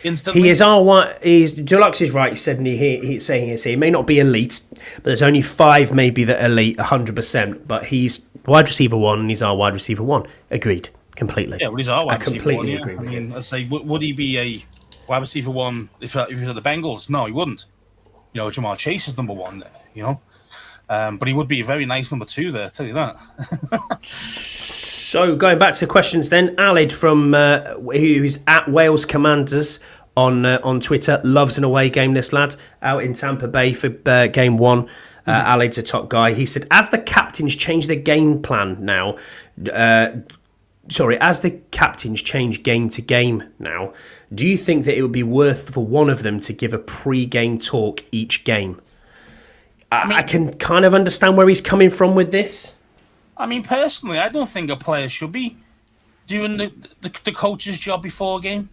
Instantly. He is Deluxe is right. He said he's saying he may not be elite, but there's only 5 maybe that are elite 100%. But he's wide receiver 1, and he's our wide receiver 1. Agreed. completely. Yeah, well, he's our I wide receiver completely one, yeah. agree with you. I say, would he be a wide receiver one if he was at the Bengals? No, he wouldn't. You know, Jamar Chase is number one there, you know. But he would be a very nice number two there, I'll tell you that. So going back to questions then, Alid from who's at Wales Commanders on Twitter, loves an away game, this lad, out in Tampa Bay for game one. Alid's a top guy. He said, as the captains change their game plan now, as the captains change game to game now, do you think that it would be worth for one of them to give a pre-game talk each game? I can kind of understand where he's coming from with this. I mean, personally, I don't think a player should be doing the coach's job before a game.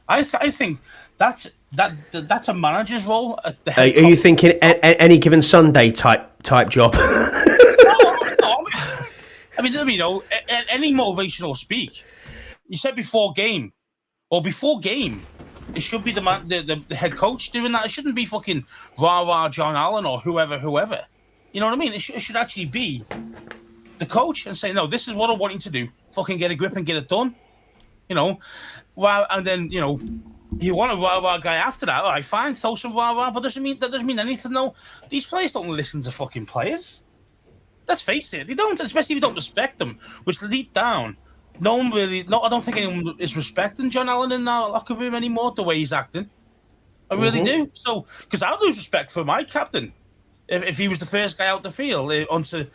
I think that's a manager's role. At the Are you thinking any given Sunday type job? I mean, you know, any motivational speak. You said before game, it should be the head coach doing that. It shouldn't be fucking rah John Allen or whoever. You know what I mean? It should actually be the coach and say, no, this is what I want you to do. Fucking get a grip and get it done. You know, and then you know, you want a rah guy after that. All right, fine, throw some rah, but that doesn't mean anything. No, these players don't listen to fucking players. Let's face it, they don't, especially if you don't respect them. Which deep down, I don't think anyone is respecting John Allen in that locker room anymore. The way he's acting, I really do. So, because I lose respect for my captain if he was the first guy out the field onto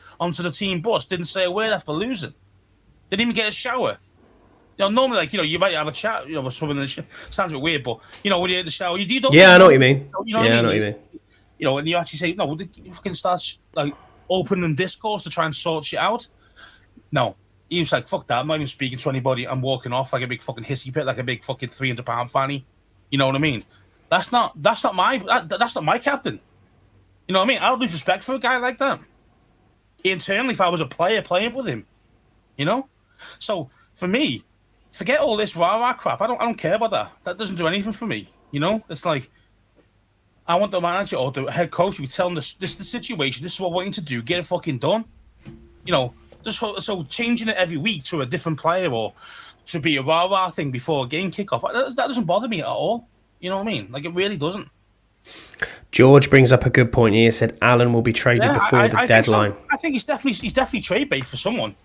the team bus, didn't say a word after losing, didn't even get a shower. You know, normally, like, you know, you might have a chat, you know, with someone in the sounds a bit weird, but you know, when you're in the shower, you don't. Yeah, I know what you mean. You know what you mean? You know, and you actually say, no, you fucking start like opening discourse to try and sort shit out. No, he was like, fuck that. I'm not even speaking to anybody. I'm walking off like a big fucking hissy pit, like a big fucking 300-pound fanny. You know what I mean? That's not my captain. You know what I mean? I would lose respect for a guy like that. Internally, if I was a player playing with him, you know. So for me, forget all this rah crap. I don't care about that. That doesn't do anything for me. You know, it's like I want the manager or the head coach to be telling us this is the situation. This is what I want you to do. Get it fucking done. You know, so changing it every week to a different player or to be a rah thing before a game kickoff, that doesn't bother me at all. You know what I mean? Like, it really doesn't. George brings up a good point here. He said Allen will be traded before the deadline. I think he's definitely trade bait for someone.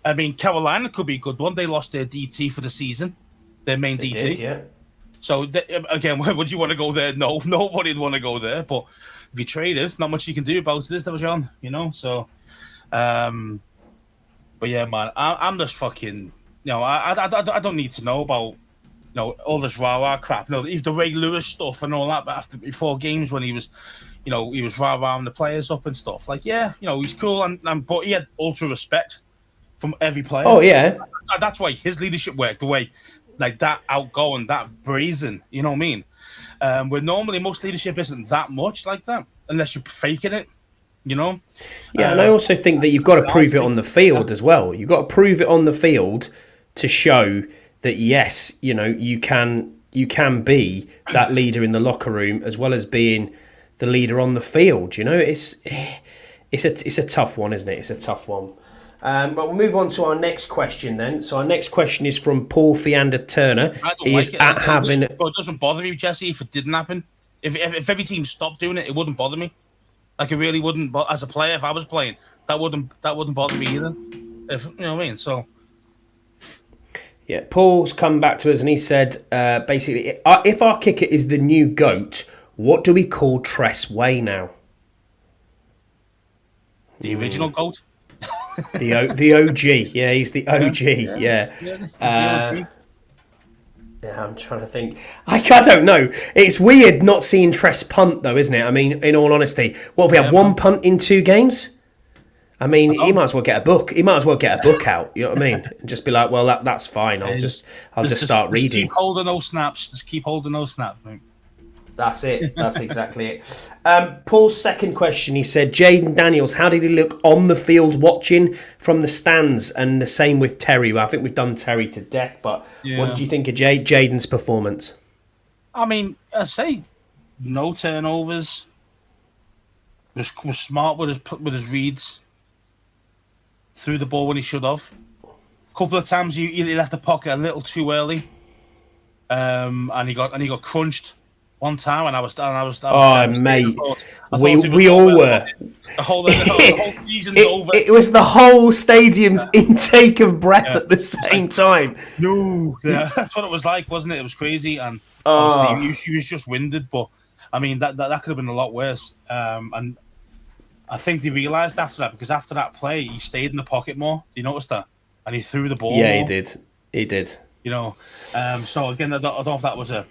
I mean, Carolina could be a good one. They lost their DT for the season, their main DT. Did, yeah. So again, would you want to go there? No, nobody would want to go there. But if you trade it, not much you can do about this, John. You know, so. But yeah, man, I'm just fucking. You know, I don't need to know about, you know, all this rah crap. You know, if the Ray Lewis stuff and all that. But before games when he was, you know, he was rah-rahing the players up and stuff. Like, yeah, you know, he's cool but he had ultra respect from every player. Oh yeah. That's why his leadership worked the way, like that outgoing, that brazen. You know what I mean? Where normally most leadership isn't that much like that unless you're faking it. You know? Yeah, and I also think that you've got to prove it on the field as well. You've got to prove it on the field to show that yes, you know, you can be that leader in the locker room as well as being the leader on the field. You know, it's a tough one, isn't it? It's a tough one. But we'll move on to our next question then. So our next question is from Paul Fiander Turner. He is at having. It doesn't bother me, Jesse, if it didn't happen. If every team stopped doing it, it wouldn't bother me. Like, it really wouldn't. But as a player, if I was playing, that wouldn't bother me either. If you know what I mean. So. Yeah, Paul's come back to us and he said, basically, if our kicker is the new GOAT, what do we call Tress Way now? The original GOAT. The OG. Yeah, he's the OG. Yeah. Yeah, I'm trying to think. I don't know. It's weird not seeing Tress punt, though, isn't it? I mean, in all honesty, what if we have one punt in 2 games? I mean, he might as well get a book. He might as well get a book out. You know what I mean? And just be like, well, that's fine. I'll just start reading. Keep holding those snaps. Just keep holding those snaps. Mate. That's it. That's exactly it. Paul's second question, he said, Jayden Daniels, how did he look on the field watching from the stands? And the same with Terry. Well, I think we've done Terry to death, but what did you think of Jayden's performance? I mean, I say no turnovers. Was smart with his reads. Threw the ball when he should have. couple of times he left the pocket a little too early, and he got crunched one time, and I was Oh, mate, I thought we all were. The whole season's over. It was the whole stadium's intake of breath at the same time. No, yeah, that's what it was like, wasn't it? It was crazy, and obviously he was just winded. But I mean, that could have been a lot worse. And I think they realised after that, because after that play, he stayed in the pocket more. You notice that, and he threw the ball. Yeah, more, he did. He did. You know, so again, I don't know if that was an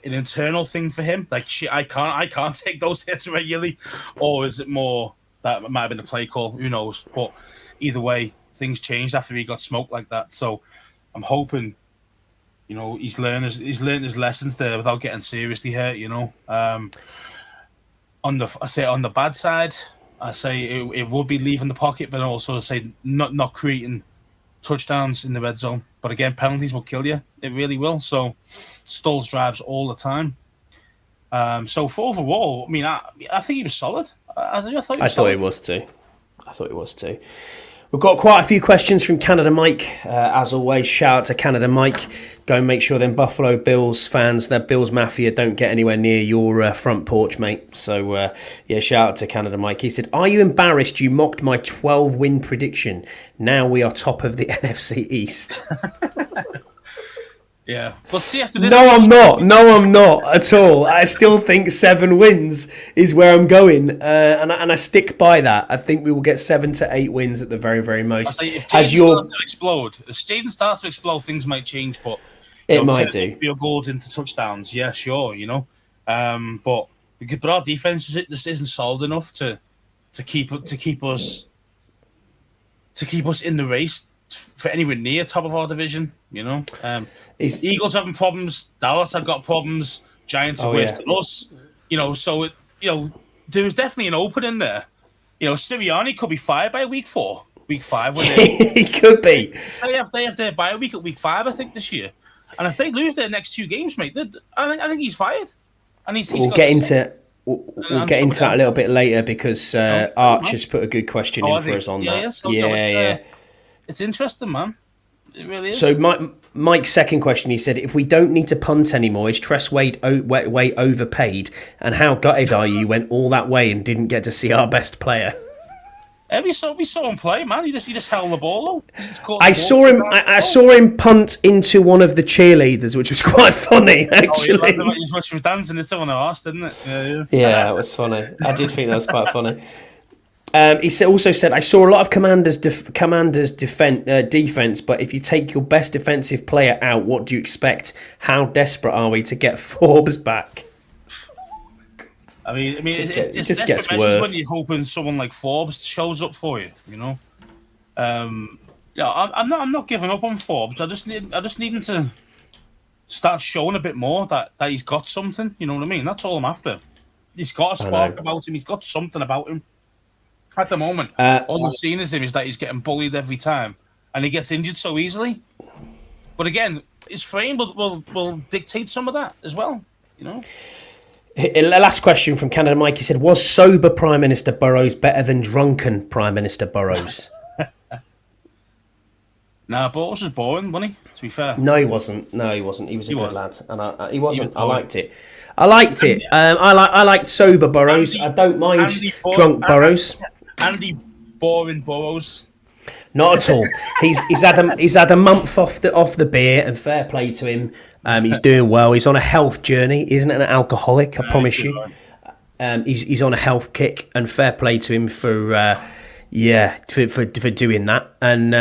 internal thing for him. Like, shit, I can't take those hits regularly, or is it more that it might have been a play call? Who knows? But either way, things changed after he got smoked like that. So I'm hoping, you know, he's learned his lessons there without getting seriously hurt. You know, on the bad side, I say it would be leaving the pocket, but also say not creating touchdowns in the red zone. But again, penalties will kill you. It really will. So stalls drives all the time. So for overall, I mean, I think he was solid. I thought he was too. We've got quite a few questions from Canada Mike. As always, shout out to Canada Mike. Go and make sure them Buffalo Bills fans, that Bills Mafia, don't get anywhere near your front porch, mate. So, yeah, shout out to Canada Mike. He said, are you embarrassed you mocked my 12-win prediction? Now we are top of the NFC East. Yeah. Well, see, after this, No, I'm not at all. I still think 7 wins is where I'm going, and I stick by that. I think we will get 7 to 8 wins at the very, very most. If Jaden starts to explode, things might change, but it might do. Your goals into touchdowns, yeah, sure, you know. But our defense just isn't solid enough to keep us in the race for anywhere near top of our division, you know. Eagles having problems, Dallas have got problems, Giants are worse than us, you know. So there was definitely an opening there. You know, Sirianni could be fired by week 5. He could be. They have their bye week at week 5, I think, this year. And if they lose their next 2 games, mate, I think he's fired. And we'll get into that a little bit later, because Arch has put a good question in for us on that. It's interesting, man. It really is. So Mike's second question, he said, if we don't need to punt anymore, is Tress Wade way overpaid? And how gutted are you went all that way and didn't get to see our best player? We saw him play, man. He just held the ball. I saw him punt into one of the cheerleaders, which was quite funny, actually. He was dancing into one of us, didn't it? Yeah, it was funny. I did think that was quite funny. He also said, I saw a lot of Commanders' defense, but if you take your best defensive player out, what do you expect? How desperate are we to get Forbes back? I mean, it just gets worse when you're hoping someone like Forbes shows up for you. You know, I'm not giving up on Forbes. I just need him to start showing a bit more that he's got something. You know what I mean? That's all I'm after. He's got a spark about him. He's got something about him. At the moment, all I've seen is that he's getting bullied every time, and he gets injured so easily. But again, his frame will dictate some of that as well. You know. Last question from Canada Mike. He said, was sober Prime Minister Burrows better than drunken Prime Minister Burrows? Nah, Burrows was boring, wasn't he? To be fair. No, he wasn't. He was a good lad, and he wasn't. I liked it. I liked sober Burrows. I don't mind drunk Burrows. Andy boring Burrows. Not at all. He's had a month off the beer, and fair play to him. He's doing well. He's on a health journey. He isn't an alcoholic, I promise you. He's on a health kick, and fair play to him for doing that. And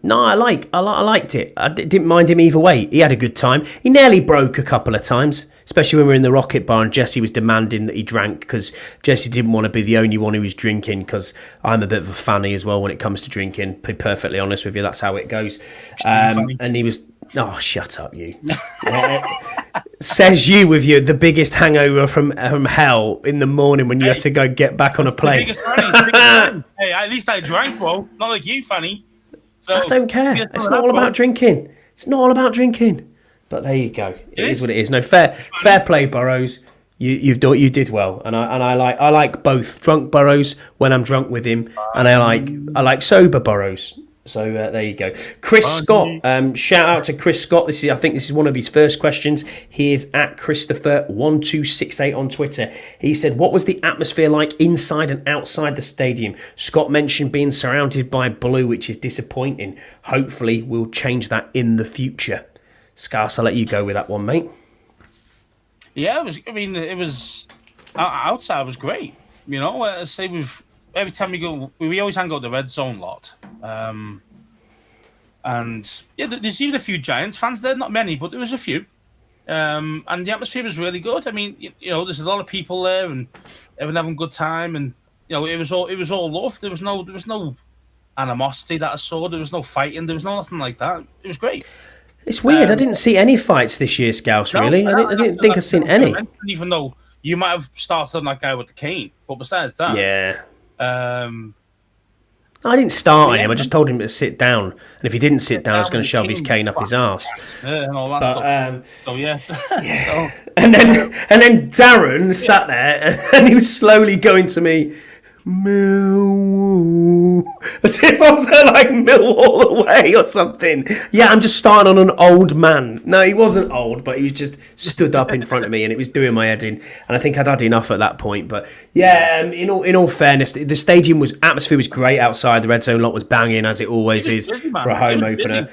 no, I liked it. I didn't mind him either way. He had a good time. He nearly broke a couple of times, especially when we were in the Rocket Bar and Jesse was demanding that he drank, because Jesse didn't want to be the only one who was drinking, because I'm a bit of a fanny as well when it comes to drinking, to be perfectly honest with you. That's how it goes. And he was... Oh, shut up, you. Says you with the biggest hangover from hell in the morning when you have to go get back on a plane. Hey, at least I drank, bro. Not like you, Fanny. So, I don't care. It's not all about drinking. It's not all about drinking. But there you go. It is what it is. No, fair play, Burrows. You did well, and I like both drunk Burrows when I'm drunk with him, and I like sober Burrows. So there you go. Chris Scott, shout out to Chris Scott. I think this is one of his first questions. He is at Christopher1268 on Twitter. He said, what was the atmosphere like inside and outside the stadium? Scott mentioned being surrounded by blue, which is disappointing. Hopefully we'll change that in the future. Scarce, I'll let you go with that one, mate. Yeah, it was outside was great. You know, say every time we go, we always hang out the red zone lot. And yeah, there's even a few Giants fans there, not many, but there was a few. And the atmosphere was really good. I mean, you know, there's a lot of people there, and everyone having a good time, and you know, it was all love. There was no animosity that I saw. There was no fighting. There was nothing like that. It was great. It's weird. I didn't see any fights this year, Scouse. Really, I didn't think I've seen any. Even though you might have started on that guy with the cane, but besides that, yeah. I didn't start on him. I just told him to sit down, and if he didn't sit down, I was going to shove his cane up his arse. And all that stuff. So yes, yeah. And then Darren sat there, and he was slowly going to me, Millwall, as if I was like Millwall away or something. Yeah, I'm just starting on an old man. No, he wasn't old, but he was just stood up in front of me, and it was doing my head in. And I think I'd had enough at that point. But yeah, in all fairness, the stadium atmosphere was great outside. The red zone lot was banging, as it always is for a home opener.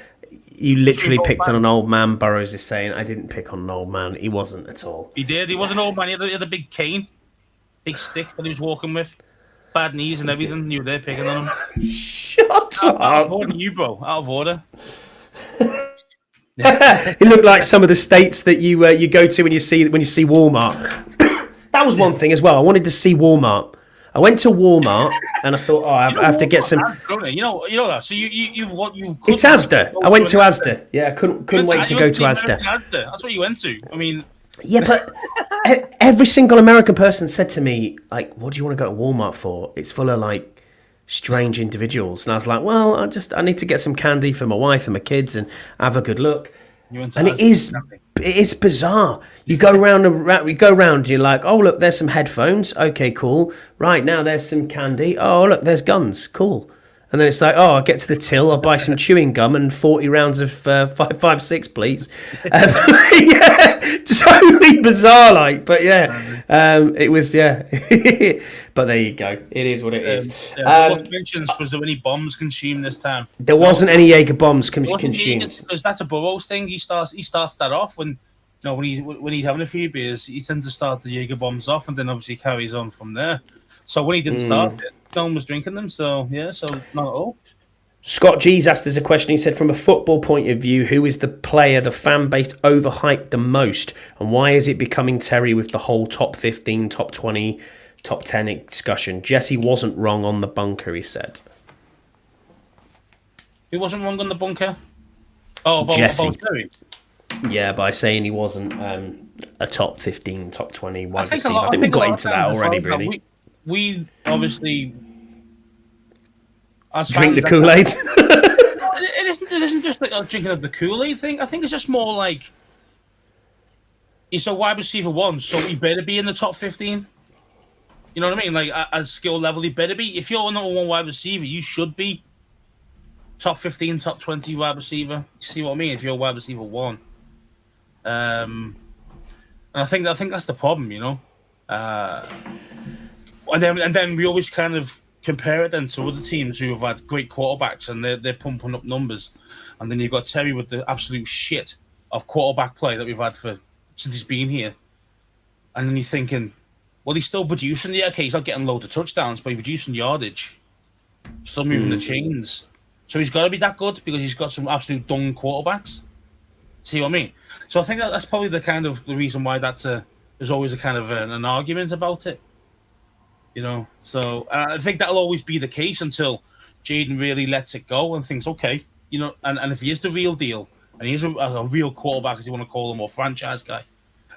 You literally picked on an old man. Burrows is saying, I didn't pick on an old man. He wasn't at all. He did. He was an old man. He had a big cane, big stick that he was walking with. Bad knees and everything. You were there picking on him. Shut up. Out of order, you, bro. Out of order. It looked like some of the states that you go to when you see Walmart. That was one thing as well. I wanted to see Walmart. I went to Walmart and I thought, I have to get some. You know that. So you It's Asda. I went to Asda. Yeah, I couldn't wait to go to Asda. That's what you went to. I mean. Yeah, but every single American person said to me, like, what do you want to go to Walmart for? It's full of, like, strange individuals. And I was like, well, I need to get some candy for my wife and my kids and have a good look. And it is bizarre. You go round and you're like, oh, look, there's some headphones. Okay, cool. Right, now there's some candy. Oh, look, there's guns. Cool. And then it's like, oh, I'll get to the till, I'll buy some chewing gum and 40 rounds of 5.56, please. Yeah, totally bizarre, like, but yeah, it was, yeah. But there you go. It is what it is. Was there any bombs consumed this time? There wasn't any Jaeger bombs consumed. Because that's a Burrows thing. He starts that off when he's having a few beers, he tends to start the Jaeger bombs off and then obviously carries on from there. So when he didn't start it, no one was drinking them, so yeah, so not at all. Scott G's asked us a question. He said, from a football point of view, who is the player the fan base overhyped the most, and why is it becoming Terry with the whole top 15, top 20, top 10 discussion? Jesse wasn't wrong on the bunker, he said. Who wasn't wrong on the bunker? Oh, Jesse. About Terry. Yeah, by saying he wasn't a top 15, top 20 wide receiver. I think we got into that already, really. We obviously drink the Kool-Aid. It isn't just like a drinking of the Kool-Aid thing. I think it's just more like he's a wide receiver one, so he better be in the top 15. You know what I mean? Like as skill level, he better be. If you're a number one wide receiver, you should be top 15, top 20 wide receiver. You see what I mean? If you're a wide receiver one, and I think that's the problem, you know. And then we always kind of compare it then to other teams who have had great quarterbacks and they're pumping up numbers, and then you've got Terry with the absolute shit of quarterback play that we've had since he's been here, and then you're thinking, well, he's still producing. Yeah, okay, he's not getting loads of touchdowns, but he's producing yardage, still moving the chains. So he's got to be that good because he's got some absolute dung quarterbacks. See what I mean? So I think that's probably the reason why there's always a kind of an argument about it. You know, so I think that'll always be the case until Jayden really lets it go and thinks, okay, you know, and if he is the real deal and he is a real quarterback, as you want to call him, or franchise guy,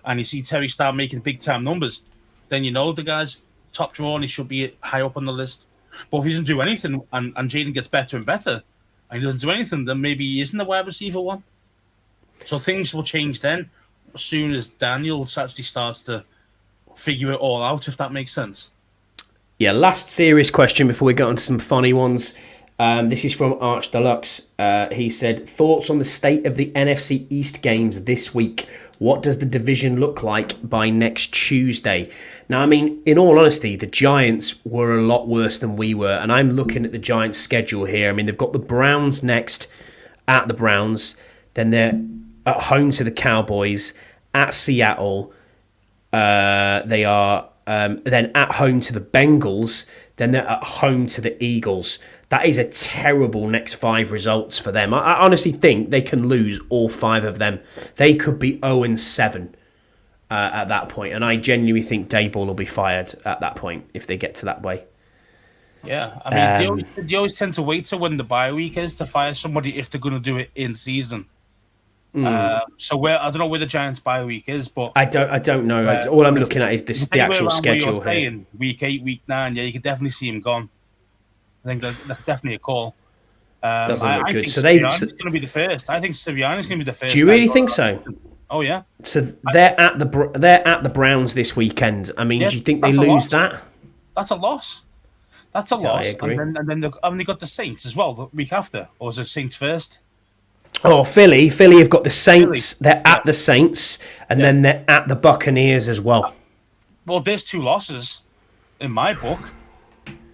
and you see Terry start making big time numbers, then you know the guy's top draw and he should be high up on the list. But if he doesn't do anything and Jayden gets better and better and he doesn't do anything, then maybe he isn't the wide receiver one. So things will change then as soon as Daniel actually starts to figure it all out, if that makes sense. Yeah, last serious question before we get on to some funny ones. This is from Arch Deluxe. He said, thoughts on the state of the NFC East games this week? What does the division look like by next Tuesday? Now, I mean, in all honesty, the Giants were a lot worse than we were. And I'm looking at the Giants' schedule here. I mean, they've got the Browns next at the Browns. Then they're at home to the Cowboys, at Seattle. They are then at home to the Bengals. Then they're at home to the Eagles. That is a terrible next 5 results for them. I honestly think they can lose all 5 of them. They could be 0-7 at that point. And I genuinely think Daboll will be fired at that point if they get to that way. Yeah, I mean, they always tend to wait to when the bye week is to fire somebody if they're going to do it in season. So I don't know where the Giants' bye week is, but I don't know. All I'm looking at is the actual schedule here. Saying, week 8, week 9, yeah, you could definitely see him gone. I think that's definitely a call. Doesn't look good. Think So Sirianni's going to be the first. I think Sirianni's going to be the first. Do you really think so? Oh yeah. So they're at the Browns this weekend. I mean, do you think they lose that? That's a loss. That's a loss. I agree. And then they got the Saints as well the week after, or was it Saints first? Oh, Philly have got the Saints. They're at the Saints, and then they're at the Buccaneers as well. Well, there's 2 losses in my book.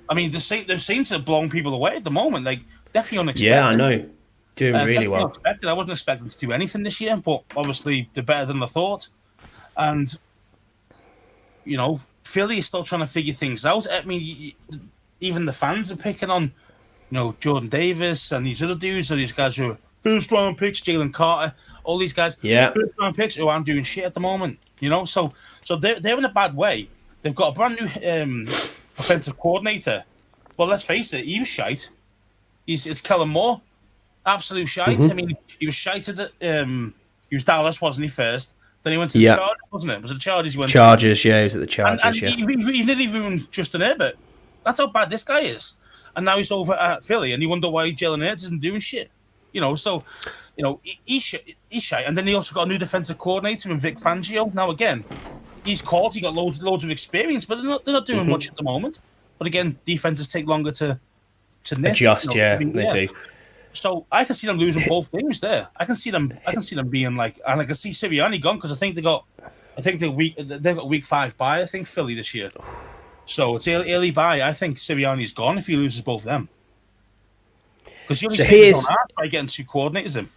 I mean, the Saints are blowing people away at the moment. Like, definitely unexpected. Yeah, I know. Doing really well. Unexpected. I wasn't expecting to do anything this year, but obviously they're better than I thought. And, you know, Philly is still trying to figure things out. I mean, even the fans are picking on, you know, Jordan Davis and these other dudes, and these guys who are first-round picks, Jalen Carter, all these guys, first-round picks who aren't doing shit at the moment, you know? So they're in a bad way. They've got a brand new offensive coordinator. Well, let's face it, he was shite. It's Kellen Moore. Absolute shite. I mean, he was shite at he was Dallas, wasn't he, first? Then he went to the Chargers, wasn't it? Was it the Chargers he went Chargers, yeah, he was at the Chargers, and he nearly ruined Justin Herbert. That's how bad this guy is. And now he's over at Philly, and you wonder why Jalen Hurts isn't doing shit. You know, so, you know, he's shite. And then he also got a new defensive coordinator in Vic Fangio. Now, again, he's called, he got loads of experience, but they're not doing much at the moment. But again, defenses take longer to knit, adjust. You know, they do. So I can see them losing both games there. I can see them being like, and I can see Sirianni gone because I think they've got week 5 bye. I think Philly this year, so it's early bye. I think Sirianni's gone if he loses both of them because he only by getting 2 coordinators in.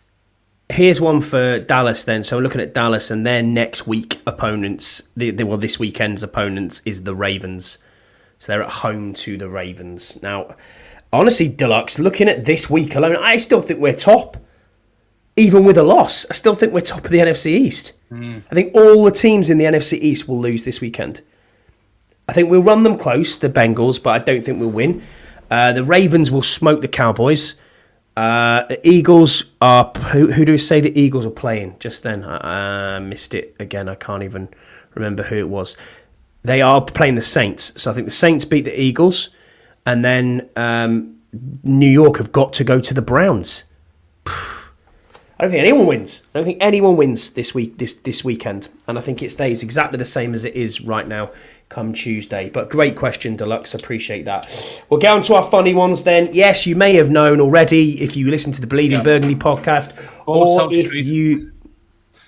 Here's one for Dallas then. So I'm looking at Dallas and their next week opponents. This weekend's opponents is the Ravens. So they're at home to the Ravens. Now, honestly, Deluxe, looking at this week alone, I still think we're top. Even with a loss, I still think we're top of the NFC East. I think all the teams in the NFC East will lose this weekend. I think we'll run them close, the Bengals, but I don't think we'll win. The Ravens will smoke the Cowboys. The Eagles are... Who do we say the Eagles are playing just then? I missed it again. I can't even remember who it was. They are playing the Saints. So I think the Saints beat the Eagles. And then New York have got to go to the Browns. I don't think anyone wins. I don't think anyone wins this weekend. And I think it stays exactly the same as it is right now come Tuesday. But great question, Deluxe. Appreciate that. We'll get on to our funny ones then. Yes, you may have known already if you listen to the Bleeding Burgundy podcast. Or if you...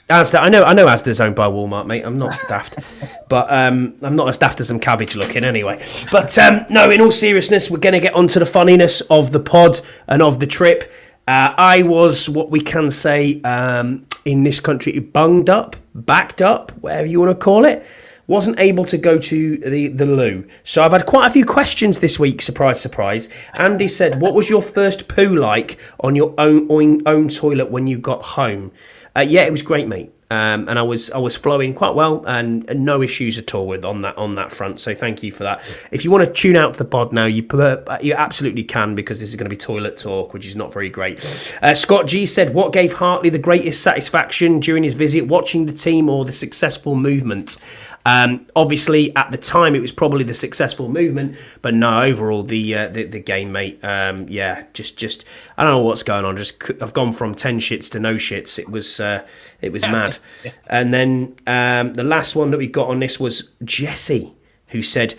Asda, I know Asda's owned by Walmart, mate. I'm not daft. But I'm not as daft as some cabbage looking anyway. But no, in all seriousness, we're going to get onto the funniness of the pod and of the trip. I was, what we can say in this country, bunged up, backed up, whatever you want to call it. Wasn't able to go to the loo. So I've had quite a few questions this week, surprise, surprise. Andy said, what was your first poo like on your own toilet when you got home? Yeah, it was great, mate. And I was flowing quite well and no issues at all on that front. So thank you for that. If you want to tune out to the pod now, you absolutely can, because this is going to be toilet talk, which is not very great. Scott G said, what gave Hartley the greatest satisfaction during his visit, watching the team or the successful movement? Obviously, at the time, it was probably the successful movement, but no, overall, the game, mate. Just I don't know what's going on. I've gone from 10 shits to no shits. It was mad. And then the last one that we got on this was Jesse, who said,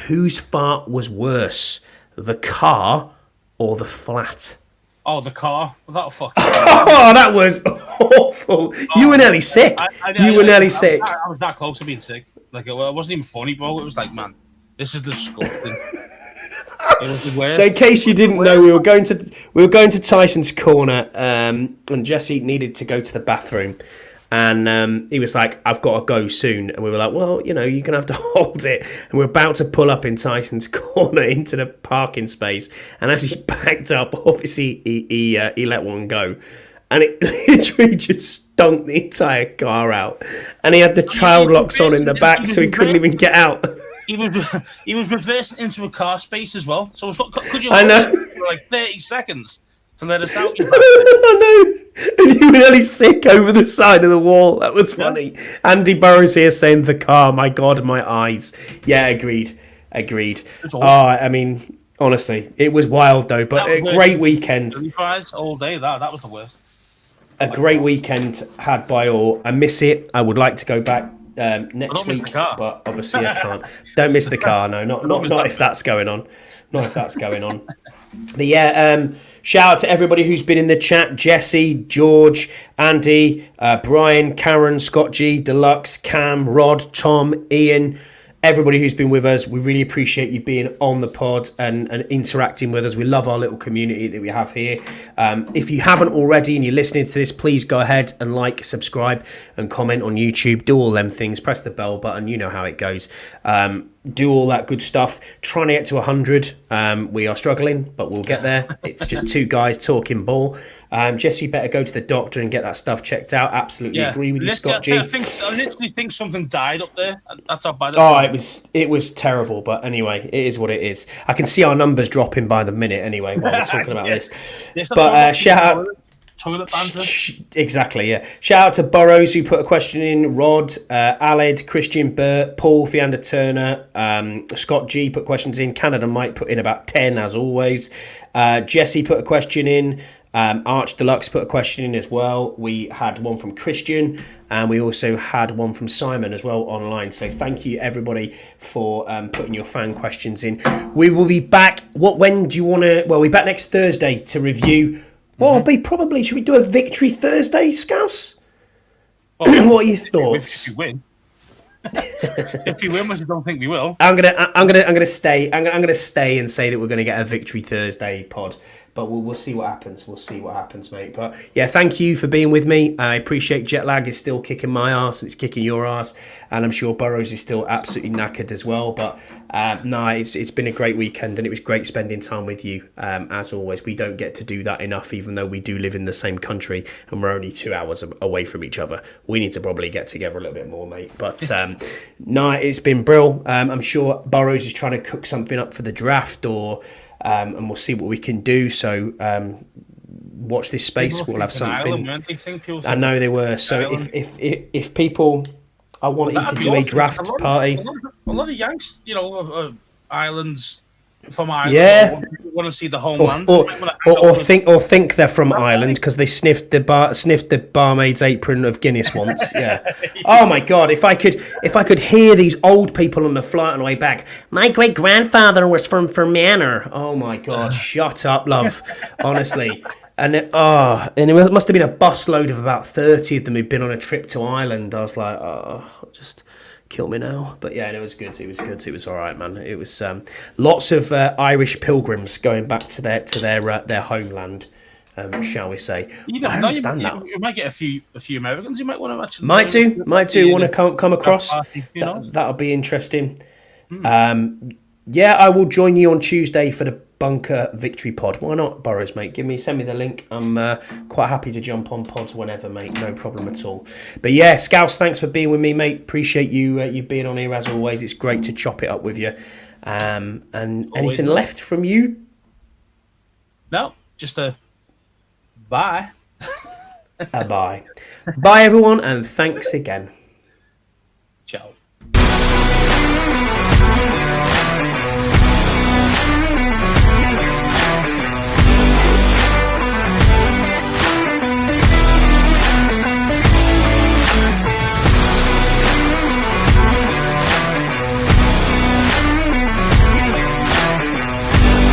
"Whose fart was worse, the car or the flat? Oh, the car. That fuck. Oh, that was awful. You were nearly sick. You were nearly sick. I was that close to being sick. Like, it wasn't even funny, bro. It was like, man, this is disgusting. It was the worst. So, in case you didn't know, we were going to Tyson's Corner, and Jesse needed to go to the bathroom, and he was like, "I've got to go soon," and we were like, "Well, you know, you're gonna have to hold it." And we're about to pull up in Tyson's Corner into the parking space, and as he backed up, obviously he let one go. And it literally just stunk the entire car out. And he had the child locks on in the back, so he couldn't even get out. He was reversing into a car space as well. So could you? I know. For like 30 seconds to let us out. You I know. And you were nearly sick over the side of the wall. That was funny. Andy Burrows here saying the car. My God, my eyes. Yeah, agreed. Awesome. Oh, I mean, honestly, it was wild though. But a great weekend. All day. That was the worst. A great weekend had by all. I miss it. I would like to go back next week, but obviously I can't. Don't miss the car. No, not if that's going on. Not if that's going on. But yeah, shout out to everybody who's been in the chat: Jesse, George, Andy, Brian, Karen, Scott G, Deluxe, Cam, Rod, Tom, Ian. Everybody who's been with us, we really appreciate you being on the pod and interacting with us. We love our little community that we have here. If you haven't already and you're listening to this, please go ahead and like, subscribe and comment on YouTube. Do all them things. Press the bell button. You know how it goes. Do all that good stuff. Trying to get to 100. We are struggling, but we'll get there. It's just two guys talking ball. Jesse, you better go to the doctor and get that stuff checked out. Absolutely agree with you, Scott G. I literally think something died up there. That's how bad it was terrible, but anyway, it is what it is. I can see our numbers dropping by the minute anyway while we're talking about this. But shout out. Toilet banter. Exactly, yeah. Shout out to Burrows who put a question in, Rod, Aled, Christian Burt, Paul Fiander Turner, Scott G put questions in, Canada Mike put in about 10 as always. Jesse put a question in. Arch Deluxe put a question in as well. We had one from Christian, and we also had one from Simon as well online. So thank you everybody for putting your fan questions in. We will be back. When do you want to? Well, we're back next Thursday to review. Well, be probably. Should we do a Victory Thursday, Scouse? Well, what are your thoughts? If you win. If you win, which I don't think we will. I'm gonna stay. I'm gonna stay and say that we're gonna get a Victory Thursday pod. But we'll see what happens. We'll see what happens, mate. But yeah, thank you for being with me. I appreciate jet lag is still kicking my ass. It's kicking your ass. And I'm sure Burrows is still absolutely knackered as well. But no, it's been a great weekend and it was great spending time with you. As always, we don't get to do that enough, even though we do live in the same country and we're only 2 hours away from each other. We need to probably get together a little bit more, mate. But no, it's been brilliant. I'm sure Burrows is trying to cook something up for the draft or... and we'll see what we can do. So watch this space. We'll have something. I know they were. So if people are wanting to do a draft party, a lot of Yanks, islands from Ireland. Yeah, want to see the homeland. Or think they're from Ireland because they sniffed the barmaid's apron of Guinness once. Yeah. Oh my God! If I could hear these old people on the flight on the way back. My great grandfather was from Fermanagh. Oh my God! Shut up, love. Honestly. And it must have been a busload of about 30 of them who'd been on a trip to Ireland. I was like, just kill me now. But yeah, it was good. It was all right, man. It was lots of Irish pilgrims going back to their homeland, shall we say? I understand that. You might get a few Americans. You might want to actually might do want to come across. That'll be interesting. Yeah, I will join you on Tuesday for the Bunker Victory Pod. Why not, Burrows, mate? Send me the link. I'm quite happy to jump on pods whenever, mate. No problem at all. But yeah, Scouse, thanks for being with me, mate. Appreciate you being on here as always. It's great to chop it up with you. And always anything left from you? No, just a bye. A bye. Bye, everyone, and thanks again.